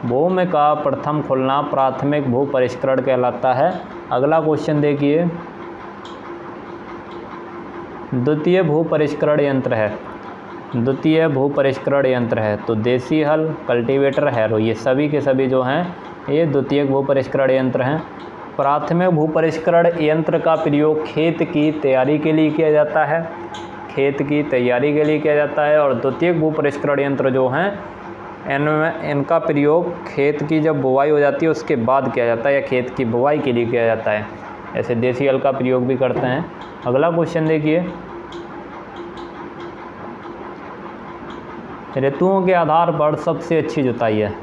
भूमि का प्रथम खुलना प्राथमिक भू परिष्करण कहलाता है। अगला क्वेश्चन देखिए, द्वितीय भू परिष्करण यंत्र है। द्वितीय भू परिष्करण यंत्र है तो देसी हल, कल्टीवेटर, हैरो, ये सभी के सभी जो हैं ये द्वितीय भू परिष्करण यंत्र हैं। प्राथमिक भू परिष्करण यंत्र का प्रयोग खेत की तैयारी के लिए किया जाता है। खेत की तैयारी के लिए किया जाता है। और द्वितीय भू परिष्करण यंत्र जो हैं इनका प्रयोग खेत की जब बुवाई हो जाती है उसके बाद किया जाता है, या खेत की बुवाई के लिए किया जाता है। ऐसे देसी हल का प्रयोग भी करते हैं। अगला क्वेश्चन देखिए, ऋतुओं के आधार पर सबसे अच्छी जुताई है।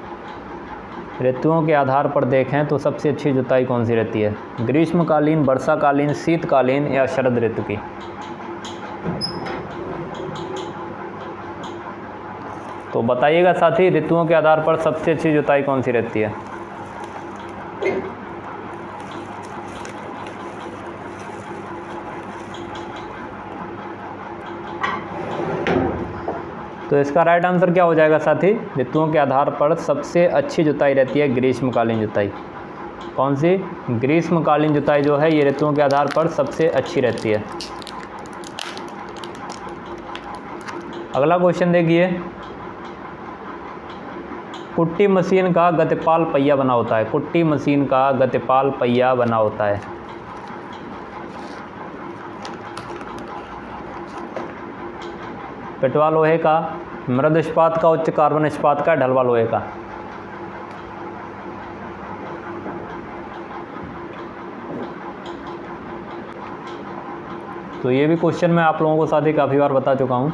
ऋतुओं के आधार पर देखें तो सबसे अच्छी जुताई कौन सी रहती है? ग्रीष्मकालीन, वर्षाकालीन, शीतकालीन या शरद ऋतु की? तो बताइएगा साथी, ऋतुओं के आधार पर सबसे अच्छी जुताई कौन सी रहती है? तो इसका राइट आंसर क्या हो जाएगा साथी? ऋतुओं के आधार पर सबसे अच्छी जुताई रहती है ग्रीष्मकालीन जुताई। कौन सी? ग्रीष्मकालीन जुताई जो है ये ऋतुओं के आधार पर सबसे अच्छी रहती है। अगला क्वेश्चन देखिए, कुट्टी मशीन का गतिपाल पहिया बना होता है। कुट्टी मशीन का गतिपाल पहिया बना होता है। पिटवा लोहे का, मृद इस्पात का, उच्च कार्बन इस्पात का, ढलवा लोहे का? तो ये भी क्वेश्चन मैं आप लोगों को साथ ही काफ़ी बार बता चुका हूँ।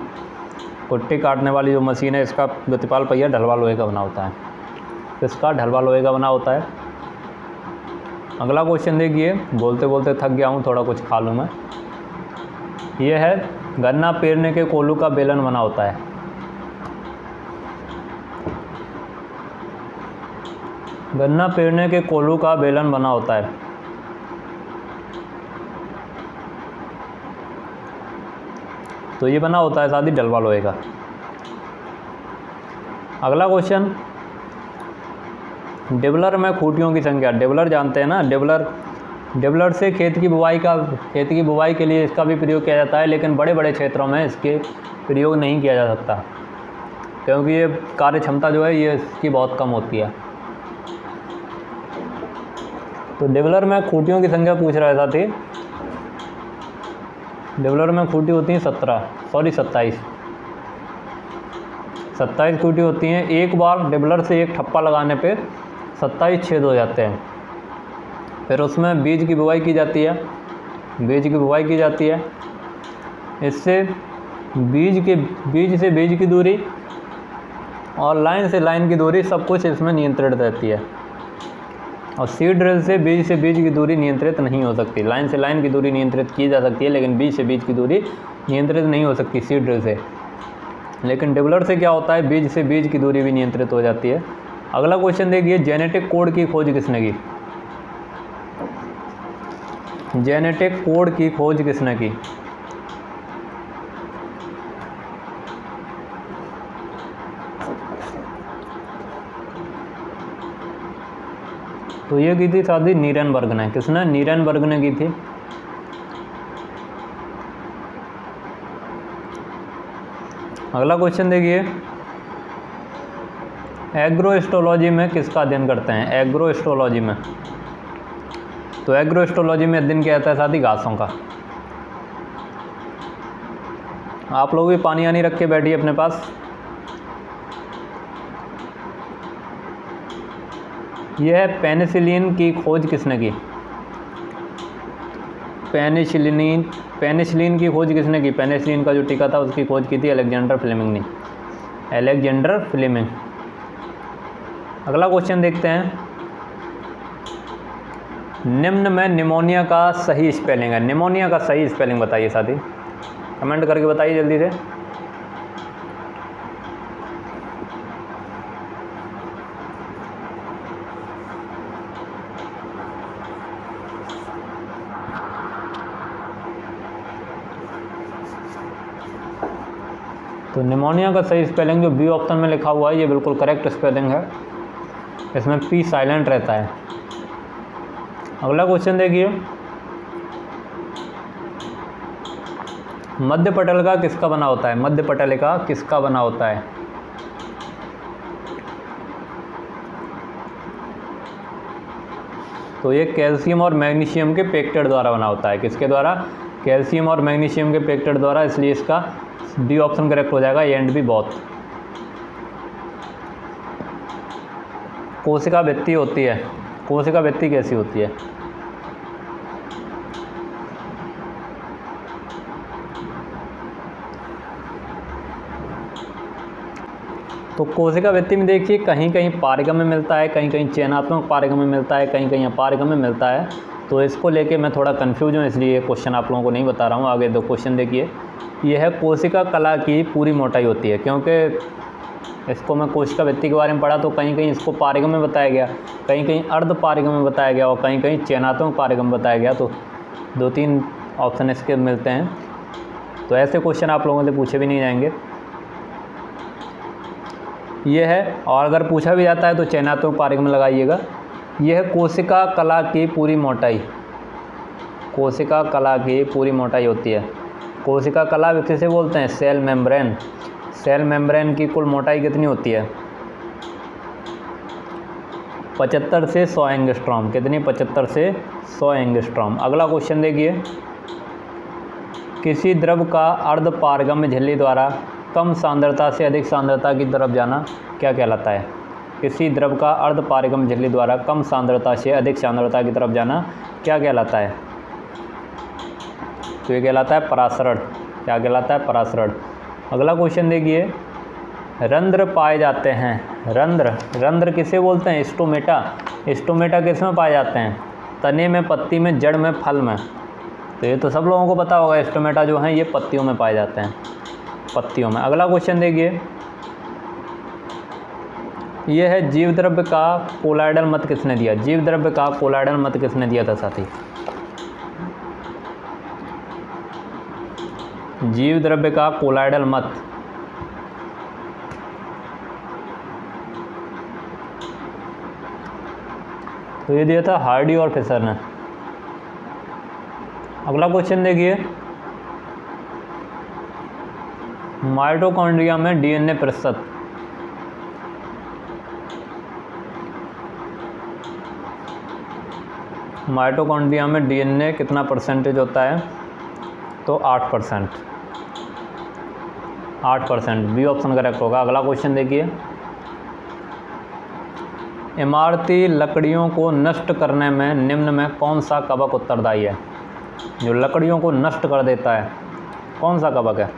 कुट्टी काटने वाली जो मशीन है इसका गतिपाल पहिया ढलवा लोहे का बना होता है। इसका ढलवा लोहे का बना होता है। अगला क्वेश्चन देखिए, बोलते बोलते थक गया हूँ, थोड़ा कुछ खा लूँ मैं। ये है, गन्ना पेरने के कोल्हू का बेलन बना होता है। गन्ना पेरने के कोल्हू का बेलन बना होता है। तो ये बना होता है साथ ही ढलवा लोहे का। अगला क्वेश्चन, डिबलर में खूंटियों की संख्या। डिबलर जानते हैं ना, डिबलर से खेत की बुवाई के लिए इसका भी प्रयोग किया जाता है, लेकिन बड़े बड़े क्षेत्रों में इसके प्रयोग नहीं किया जा सकता क्योंकि ये कार्य क्षमता जो है ये इसकी बहुत कम होती है। तो डिबलर में खूंटियों की संख्या पूछ रहा है साथी। डिबलर में खूंटी होती हैं 27 खूंटी होती हैं। एक बार डिबलर से एक ठप्पा लगाने पे 27 छेद हो जाते हैं। फिर उसमें बीज की बुवाई की जाती है। इससे बीज से बीज की दूरी और लाइन से लाइन की दूरी सब कुछ इसमें नियंत्रित रहती है। और सीड ड्रिल से बीज की दूरी नियंत्रित नहीं हो सकती। लाइन से लाइन की दूरी नियंत्रित की जा सकती है, लेकिन बीज से बीज की दूरी नियंत्रित नहीं हो सकती सीड ड्रिल से। लेकिन डिबलर से क्या होता है, बीज से बीज की दूरी भी नियंत्रित हो जाती है। अगला क्वेश्चन देखिए, जेनेटिक कोड की खोज किसने की? जेनेटिक कोड की खोज किसने की? तो ये की थी शादी नीरेनबर्ग ने। किसने? नीरेनबर्ग ने की थी। अगला क्वेश्चन देखिए, एग्रोएस्ट्रोलॉजी में किसका अध्ययन करते हैं? एग्रोएस्ट्रोलॉजी में, तो एग्रोएस्ट्रोलॉजी में अध्ययन किया जाता है साथी घासों का। आप लोग भी पानी आनी रख के बैठिए अपने पास। यह है पेनिसिलिन की खोज किसने की? पेनिसिलिन की खोज किसने की? पेनिसिलिन का जो टीका था उसकी खोज की थी अलेक्जेंडर फ्लेमिंग ने। Alexander Fleming. अगला क्वेश्चन देखते हैं, निम्न में निमोनिया का सही स्पेलिंग है। निमोनिया का सही स्पेलिंग बताइए साथी, कमेंट करके बताइए जल्दी से। तो निमोनिया का सही स्पेलिंग जो बी ऑप्शन में लिखा हुआ है ये बिल्कुल करेक्ट स्पेलिंग है। इसमें पी साइलेंट रहता है। अगला क्वेश्चन देखिए, मध्य पटलिका किसका बना होता है? मध्य पटलिका किसका बना होता है? तो ये कैल्शियम और मैग्नीशियम के पेक्टेट द्वारा बना होता है। किसके द्वारा? कैल्शियम और मैग्नीशियम के पेक्टेट द्वारा, इसलिए इसका डी ऑप्शन करेक्ट हो जाएगा, एंड भी बहुत। कोशिका भित्ति होती है, कोशिका भित्ति कैसी होती है? तो कोशिका भित्ति में देखिए कहीं कहीं पारगम में मिलता है, कहीं कहीं चयनात्मक पारगम में मिलता है, कहीं कहीं अपारगम में मिलता है। तो इसको लेके मैं थोड़ा कंफ्यूज हूँ, इसलिए क्वेश्चन आप लोगों को नहीं बता रहा हूँ। आगे दो क्वेश्चन देखिए, यह है कोशिका कला की पूरी मोटाई होती है। क्योंकि इसको मैं कोशिका भित्ति के बारे में पढ़ा तो कहीं कहीं इसको पारगम में बताया गया, कहीं कहीं अर्ध पारगम में बताया गया और कहीं कहीं चयनात्मक पारगम में बताया गया। तो 2-3 ऑप्शन इसके मिलते हैं। तो ऐसे क्वेश्चन आप लोगों से पूछे भी नहीं जाएंगे। यह है, और अगर पूछा भी जाता है तो चयनात्मक पारगम में लगाइएगा। यह है कोशिका कला की पूरी मोटाई। कोशिका कला की पूरी मोटाई होती है। कोशिका कला किसे बोलते हैं? Cell membrane. सेल मेम्ब्रेन की कुल मोटाई कितनी होती है? 75 से 100 एंगस्ट्रॉम। कितनी? 75 से 100 एंगस्ट्रॉम। अगला क्वेश्चन देखिए, किसी द्रव का अर्ध पारगम्य झिल्ली द्वारा कम सांद्रता से अधिक सांद्रता की तरफ जाना क्या कहलाता है? किसी द्रव का अर्ध पारगम्य झिल्ली द्वारा कम सांद्रता से अधिक सांद्रता की तरफ जाना क्या कहलाता है? तो ये कहलाता है परासरण। क्या कहलाता है? परासरण। अगला क्वेश्चन देखिए, रंध्र पाए जाते हैं। रंध्र किसे बोलते हैं? स्टोमेटा। स्टोमेटा किस में पाए जाते हैं? तने में, पत्ती में, जड़ में, फल में। तो ये तो सब लोगों को पता होगा, स्टोमेटा जो हैं ये पत्तियों में पाए जाते हैं, पत्तियों में। अगला क्वेश्चन देखिए, यह है जीव द्रव्य का कोलाइडल मत किसने दिया? जीव द्रव्य का कोलाइडल मत किसने दिया था साथी? जीव द्रव्य का कोलाइडल मत तो ये दिया था हार्डी और फिशर ने। अगला क्वेश्चन देखिए, माइटोकॉन्ड्रिया में डीएनए प्रतिशत। माइटोकॉन्ड्रिया में डीएनए कितना परसेंटेज होता है? तो 8%। 8%, बी ऑप्शन करेक्ट होगा। अगला क्वेश्चन देखिए, इमारती लकड़ियों को नष्ट करने में निम्न में कौन सा कवक उत्तरदायी है? जो लकड़ियों को नष्ट कर देता है कौन सा कवक है?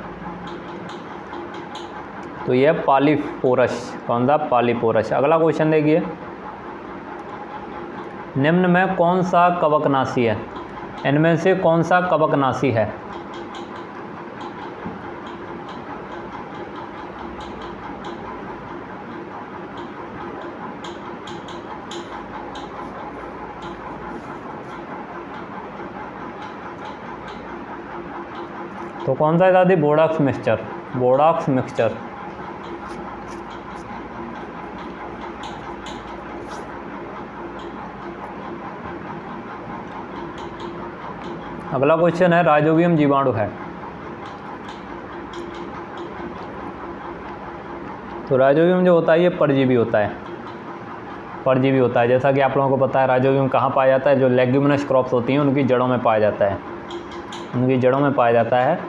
तो यह पॉलीपोरस। कौन सा? पॉलीपोरस। अगला क्वेश्चन देखिए, निम्न में कौन सा कवकनाशी है? इनमें से कौन सा कवकनाशी है? तो कौन सा है दादी? बोरॉक्स मिक्सचर। बोरॉक्स मिक्सचर। अगला क्वेश्चन है राइजोबियम जीवाणु है। तो राइजोबियम जो होता है ये परजीवी होता है। परजीवी होता है, जैसा कि आप लोगों को पता है राइजोबियम कहाँ पाया जाता है? जो लेग्यूमिनस क्रॉप्स होती हैं उनकी जड़ों में पाया जाता है। उनकी जड़ों में पाया जाता है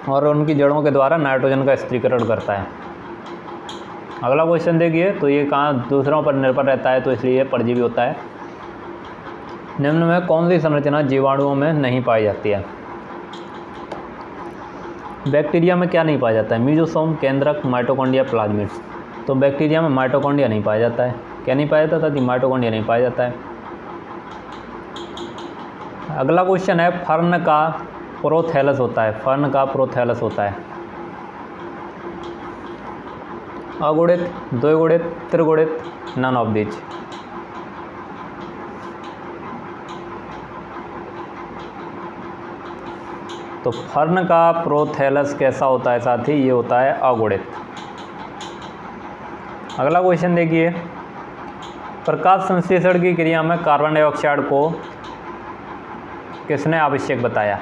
और उनकी जड़ों के द्वारा नाइट्रोजन का स्थिरीकरण करता है। अगला क्वेश्चन देखिए, तो ये कहाँ दूसरों पर निर्भर रहता है, तो इसलिए परजीवी होता है। निम्न में कौन सी संरचना जीवाणुओं में नहीं पाई जाती है? बैक्टीरिया में क्या नहीं पाया जाता है? मीजोसोम, केंद्रक, माइटोकॉन्ड्रिया, प्लाज्मिड। तो बैक्टीरिया में माइटोकॉन्ड्रिया नहीं पाया जाता है। क्या नहीं पाया जाता था? माइटोकॉन्ड्रिया नहीं पाया जाता है। अगला क्वेश्चन है फर्न का प्रोथैलस होता है। फर्न का प्रोथैलस होता है अगुणित, द्विगुणित, त्रिगुणित, नन ऑफ दिस। तो फर्न का प्रोथैलस कैसा होता है साथी? ये होता है अगुणित। अगला क्वेश्चन देखिए, प्रकाश संश्लेषण की क्रिया में कार्बन डाइऑक्साइड को किसने आवश्यक बताया?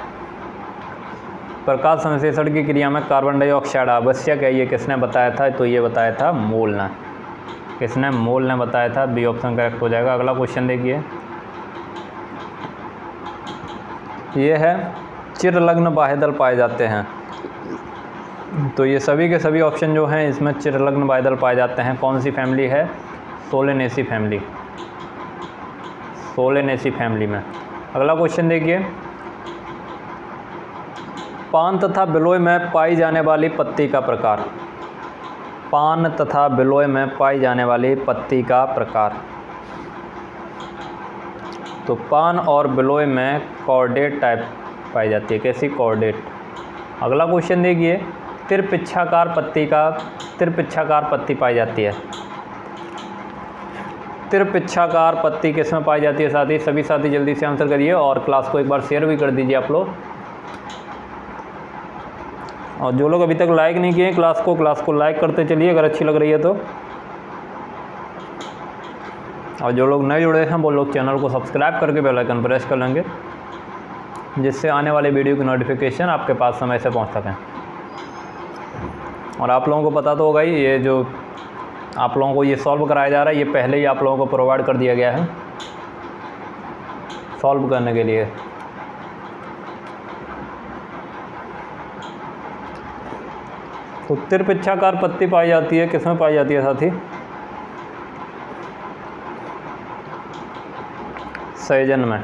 प्रकाश संश्लेषण की क्रिया में कार्बन डाइऑक्साइड आवश्यक है, ये किसने बताया था? तो ये बताया था मोल ने। किसने? मोल ने बताया था। बी ऑप्शन करेक्ट हो जाएगा। अगला क्वेश्चन देखिए, ये है चिरलग्न बाह्यदल पाए जाते हैं। तो ये सभी के सभी ऑप्शन जो हैं इसमें चिरलग्न बाह्यदल पाए जाते हैं। कौन सी फैमिली है? Solanaceae family. सोलेनेसी फैमिली में। अगला क्वेश्चन देखिए, पान तथा बिलोय में पाई जाने वाली पत्ती का प्रकार। पान तथा बिलोय में पाई जाने वाली पत्ती का प्रकार। तो पान और बिलोय में कॉर्डेट टाइप पाई जाती है। कैसी? कॉर्डेट। अगला क्वेश्चन देखिए, त्रिपिच्छाकार पत्ती पाई जाती है। त्रिपिच्छाकार पत्ती किस में पाई जाती है साथी? सभी साथी जल्दी से आंसर करिए और क्लास को एक बार शेयर भी कर दीजिए आप लोग। और जो लोग अभी तक लाइक नहीं किए क्लास को लाइक करते चलिए अगर अच्छी लग रही है तो। और जो लोग नए जुड़े हैं वो लोग चैनल को सब्सक्राइब करके बेल आइकन प्रेस कर लेंगे, जिससे आने वाले वीडियो की नोटिफिकेशन आपके पास समय से पहुंच सकें। और आप लोगों को पता तो होगा ही, ये जो आप लोगों को ये सॉल्व कराया जा रहा है ये पहले ही आप लोगों को प्रोवाइड कर दिया गया है सॉल्व करने के लिए। तो त्रिपिच्छाकार पत्ती पाई जाती है, किसमें पाई जाती है साथी? सहजन में।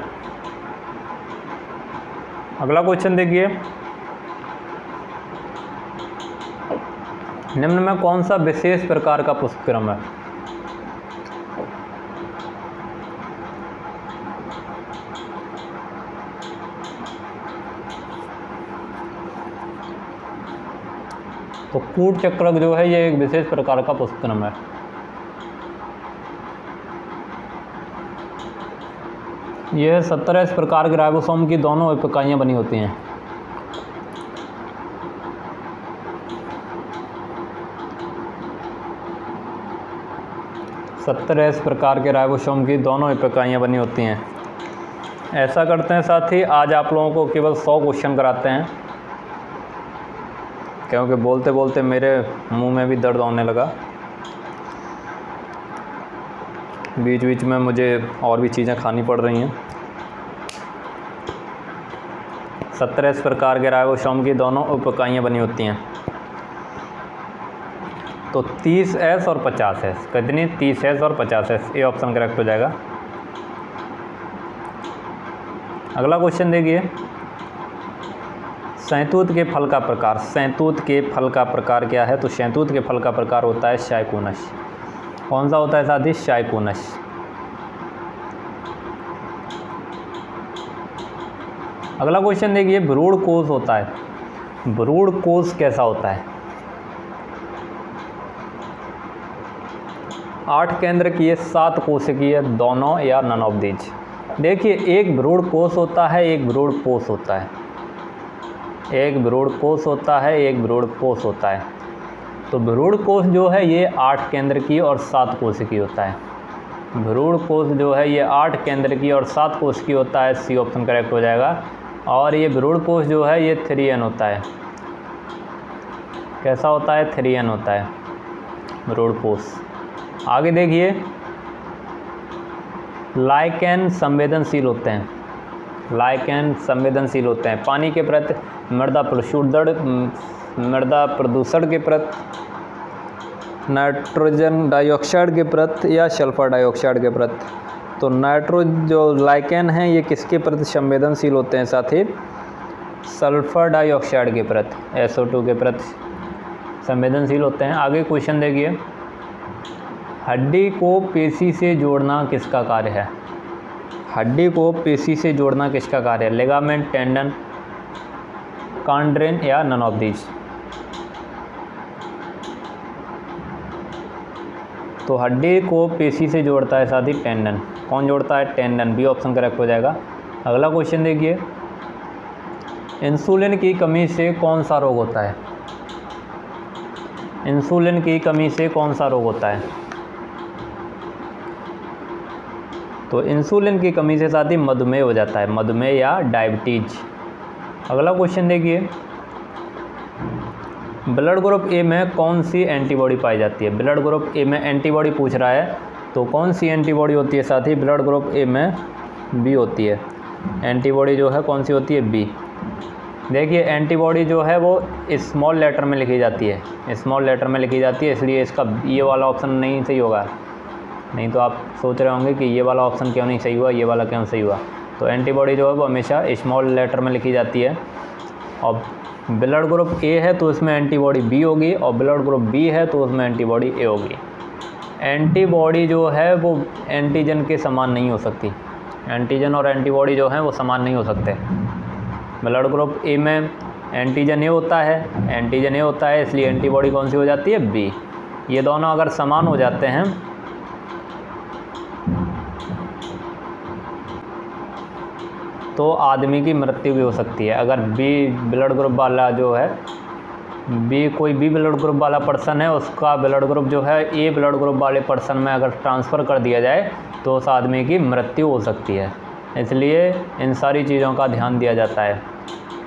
अगला क्वेश्चन देखिए, निम्न में कौन सा विशेष प्रकार का पुष्पक्रम है? तो कूट चक्रक जो है ये एक विशेष प्रकार का पुष्पक्रम है। यह 17 इस प्रकार के राइबोसोम की दोनों इकाइयाँ बनी होती हैं। इस प्रकार के राइबोसोम की दोनों इकाइयाँ बनी होती हैं। ऐसा करते हैं साथी, आज आप लोगों को केवल 100 क्वेश्चन कराते हैं, क्योंकि बोलते बोलते मेरे मुंह में भी दर्द होने लगा। बीच बीच में मुझे और भी चीज़ें खानी पड़ रही हैं। 17 इस प्रकार के राइबोसोम की दोनों उप इकाइयाँ बनी होती हैं। तो 30S और 50S। कितनी? 30S और 50S। ये ऑप्शन करेक्ट हो जाएगा। अगला क्वेश्चन देखिए, शहतूत के फल का प्रकार। शहतूत के फल का प्रकार क्या है? तो शहतूत के फल का प्रकार होता है शाइकोनस। कौन सा होता है साथी? शाइकोनस। अगला क्वेश्चन देखिए, भ्रूण कोष होता है, भ्रूण कोष कैसा होता है? 8 केंद्रकीय 7 कोशिकीय, दोनों या नन ऑफ दीज। देखिए एक भ्रूण कोष होता है, एक भ्रूण कोष होता है, एक भ्रूण कोष होता है, एक भ्रूण कोष होता है। तो भ्रूण कोष जो है ये 8 केंद्रकीय और 7 कोशिकीय होता है। भ्रूण कोष जो है ये 8 केंद्रकीय और 7 कोशिकीय होता है, सी ऑप्शन करेक्ट हो जाएगा। और ये भ्रूण कोष जो है ये 3N होता है। कैसा होता है? 3N होता है भ्रूण कोष। आगे देखिए, लाइकेन संवेदनशील होते हैं, लाइकेन संवेदनशील होते हैं पानी के प्रति, मृदा प्रदूषण के प्रति, नाइट्रोजन डाइऑक्साइड के प्रति या सल्फर डाइऑक्साइड के प्रति। तो जो लाइकेन हैं ये किसके प्रति संवेदनशील होते हैं साथी? सल्फर डाइऑक्साइड के प्रति, SO2 के प्रति संवेदनशील होते हैं। आगे क्वेश्चन देखिए, हड्डी को पेशी से जोड़ना किसका कार्य है? हड्डी को पेशी से जोड़ना किसका कार्य है? लिगामेंट, टेंडन, कॉन्ड्रेन या नन ऑफ दीज। तो हड्डी को पेशी से जोड़ता है साथी टेंडन। कौन जोड़ता है? टेंडन, बी ऑप्शन करेक्ट हो जाएगा। अगला क्वेश्चन देखिए, इंसुलिन की कमी से कौन सा रोग होता है? इंसुलिन की कमी से कौन सा रोग होता है? तो इंसुलिन की कमी से साथी मधुमेह हो जाता है, मधुमेह या डायबिटीज। अगला क्वेश्चन देखिए, ब्लड ग्रुप ए में कौन सी एंटीबॉडी पाई जाती है? ब्लड ग्रुप ए में एंटीबॉडी पूछ रहा है, तो कौन सी एंटीबॉडी होती है साथी? ब्लड ग्रुप ए में बी होती है। एंटीबॉडी जो है कौन सी होती है? बी। देखिए एंटीबॉडी जो है वो स्मॉल लेटर में लिखी जाती है, स्मॉल लेटर में लिखी जाती है, इसलिए इसका ये वाला ऑप्शन नहीं सही होगा। नहीं तो आप सोच रहे होंगे कि ये वाला ऑप्शन क्यों नहीं सही हुआ, ये वाला क्यों सही हुआ। तो एंटीबॉडी जो है वो हमेशा स्मॉल लेटर में लिखी जाती है। और ब्लड ग्रुप ए है तो इसमें एंटीबॉडी बी होगी, और ब्लड ग्रुप बी है तो उसमें एंटीबॉडी ए होगी। एंटीबॉडी जो है वो एंटीजन के समान नहीं हो सकती, एंटीजन और एंटीबॉडी जो हैं वो समान नहीं हो सकते। ब्लड ग्रुप ए में एंटीजन ए होता है, एंटीजन ए होता है, इसलिए एंटीबॉडी कौन सी हो जाती है? बी। ये दोनों अगर समान हो जाते हैं तो आदमी की मृत्यु भी हो सकती है। अगर बी ब्लड ग्रुप वाला जो है कोई बी ब्लड ग्रुप वाला पर्सन है, उसका ब्लड ग्रुप जो है ए ब्लड ग्रुप वाले पर्सन में अगर ट्रांसफ़र कर दिया जाए तो उस आदमी की मृत्यु हो सकती है। इसलिए इन सारी चीज़ों का ध्यान दिया जाता है।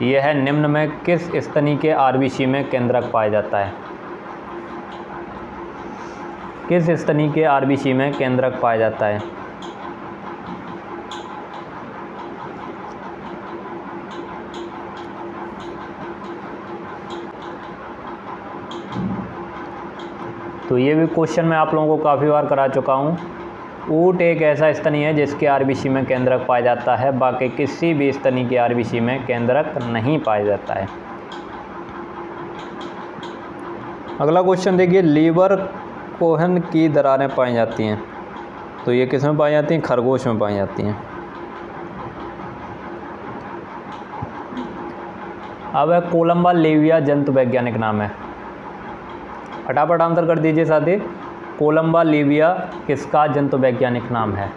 यह है, निम्न में किस स्तनी के RBC में केंद्रक पाया जाता है? किस स्तनी के RBC में केंद्रक पाया जाता है? तो ये भी क्वेश्चन मैं आप लोगों को काफ़ी बार करा चुका हूँ। ऊँट एक ऐसा स्तनी है जिसके RBC में केंद्रक पाया जाता है, बाकी किसी भी स्तनी के RBC में केंद्रक नहीं पाया जाता है। अगला क्वेश्चन देखिए, लीवर कोहन की दरारें पाई जाती हैं, तो ये किस में पाई जाती हैं? खरगोश में पाई जाती हैं। अब कोलंबा लेविया जंतु वैज्ञानिक नाम है, फटाफट आंसर कर दीजिए साथी। कोलंबा लेविया किसका जंतु वैज्ञानिक नाम है?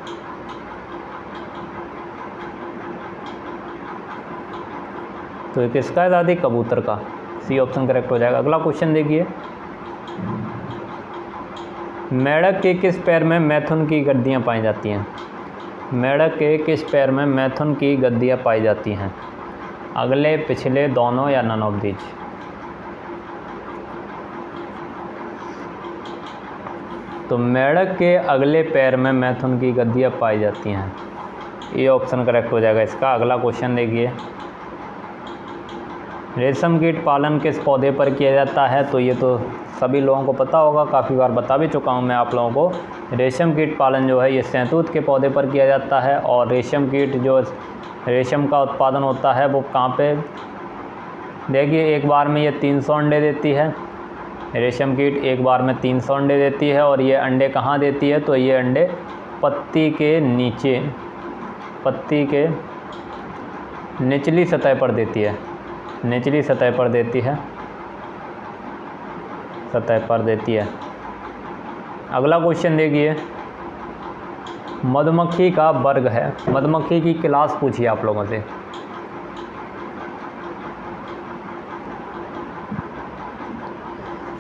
तो ये किसका है साथी? कबूतर का, सी ऑप्शन करेक्ट हो जाएगा। अगला क्वेश्चन देखिए, मेढक के किस पैर में मैथुन की गद्दियाँ पाई जाती हैं? मेढक के किस पैर में मैथुन की गद्दियाँ पाई जाती हैं? अगले, पिछले, दोनों या नन ऑफ दीज। तो मेढक के अगले पैर में मैथुन की गद्दियाँ पाई जाती हैं, ये ऑप्शन करेक्ट हो जाएगा इसका। अगला क्वेश्चन देखिए, रेशम कीट पालन किस पौधे पर किया जाता है? तो ये तो सभी लोगों को पता होगा, काफ़ी बार बता भी चुका हूँ मैं आप लोगों को। रेशम कीट पालन जो है ये शहतूत के पौधे पर किया जाता है। और रेशम कीट जो रेशम का उत्पादन होता है वो कहाँ पे? देखिए एक बार में ये 300 अंडे देती है, रेशम कीट एक बार में 300 अंडे देती है। और ये अंडे कहाँ देती है? तो ये अंडे पत्ती के नीचे, पत्ती के निचली सतह पर देती है, निचली सतह पर देती है, सतह पर देती है। अगला क्वेश्चन देखिए, मधुमक्खी का वर्ग है, मधुमक्खी की क्लास पूछिए आप लोगों से।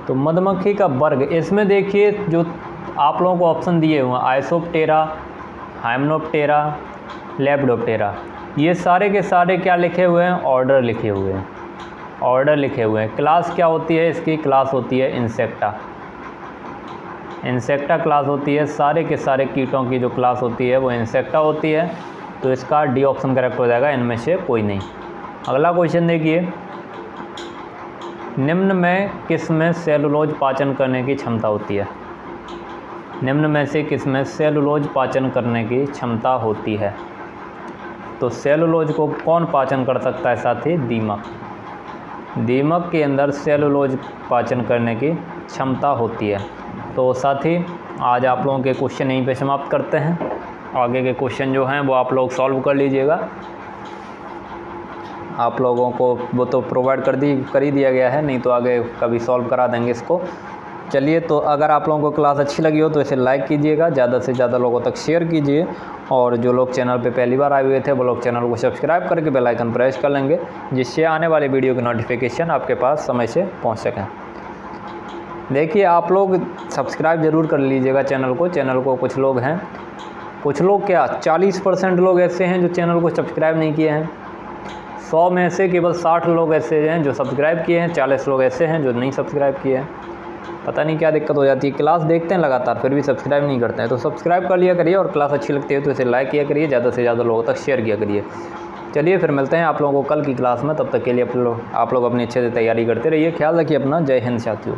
तो मधुमक्खी का वर्ग, इसमें देखिए जो आप लोगों को ऑप्शन दिए हुए हैं, आइसोप्टेरा, हाइमेनोप्टेरा, लेपिडोप्टेरा, ये सारे के सारे क्या लिखे हुए हैं, ऑर्डर लिखे हुए हैं, ऑर्डर लिखे हुए हैं। क्लास क्या होती है इसकी, क्लास होती है इंसेक्टा, इंसेक्टा क्लास होती है। सारे के सारे कीटों की जो क्लास होती है वो इंसेक्टा होती है। तो इसका डी ऑप्शन करेक्ट हो जाएगा, इनमें से कोई नहीं। अगला क्वेश्चन देखिए, निम्न में किस में सेलुलोज पाचन करने की क्षमता होती है, निम्न में से किस में सेलुलोज पाचन करने की क्षमता होती है। तो सेलुलोज को कौन पाचन कर सकता है साथी, दीमक, दीमक के अंदर सेलुलोज पाचन करने की क्षमता होती है। तो साथी आज आप लोगों के क्वेश्चन यहीं पे समाप्त करते हैं। आगे के क्वेश्चन जो हैं वो आप लोग सॉल्व कर लीजिएगा, आप लोगों को वो तो प्रोवाइड कर ही दिया गया है, नहीं तो आगे कभी सॉल्व करा देंगे इसको। चलिए, तो अगर आप लोगों को क्लास अच्छी लगी हो तो इसे लाइक कीजिएगा, ज़्यादा से ज़्यादा लोगों तक शेयर कीजिए, और जो लोग चैनल पे पहली बार आए हुए थे वो लोग चैनल को सब्सक्राइब करके बेल आइकन प्रेस कर लेंगे, जिससे आने वाले वीडियो की नोटिफिकेशन आपके पास समय से पहुंच सकें। देखिए, आप लोग सब्सक्राइब ज़रूर कर लीजिएगा चैनल को। कुछ लोग हैं, कुछ लोग क्या 40% लोग ऐसे हैं जो चैनल को सब्सक्राइब नहीं किए हैं। 100 में से केवल 60 लोग ऐसे हैं जो सब्सक्राइब किए हैं, 40 लोग ऐसे हैं जो नहीं सब्सक्राइब किए हैं। पता नहीं क्या दिक्कत हो जाती है, क्लास देखते हैं लगातार फिर भी सब्सक्राइब नहीं करते हैं। तो सब्सक्राइब कर लिया करिए, और क्लास अच्छी लगती है तो इसे लाइक किया करिए, ज़्यादा से ज़्यादा लोगों तक शेयर किया करिए। चलिए, फिर मिलते हैं आप लोगों को कल की क्लास में। तब तक के लिए आप लोग अपनी अच्छे से तैयारी करते रहिए। ख्याल रखिए अपना। जय हिंद साथियों।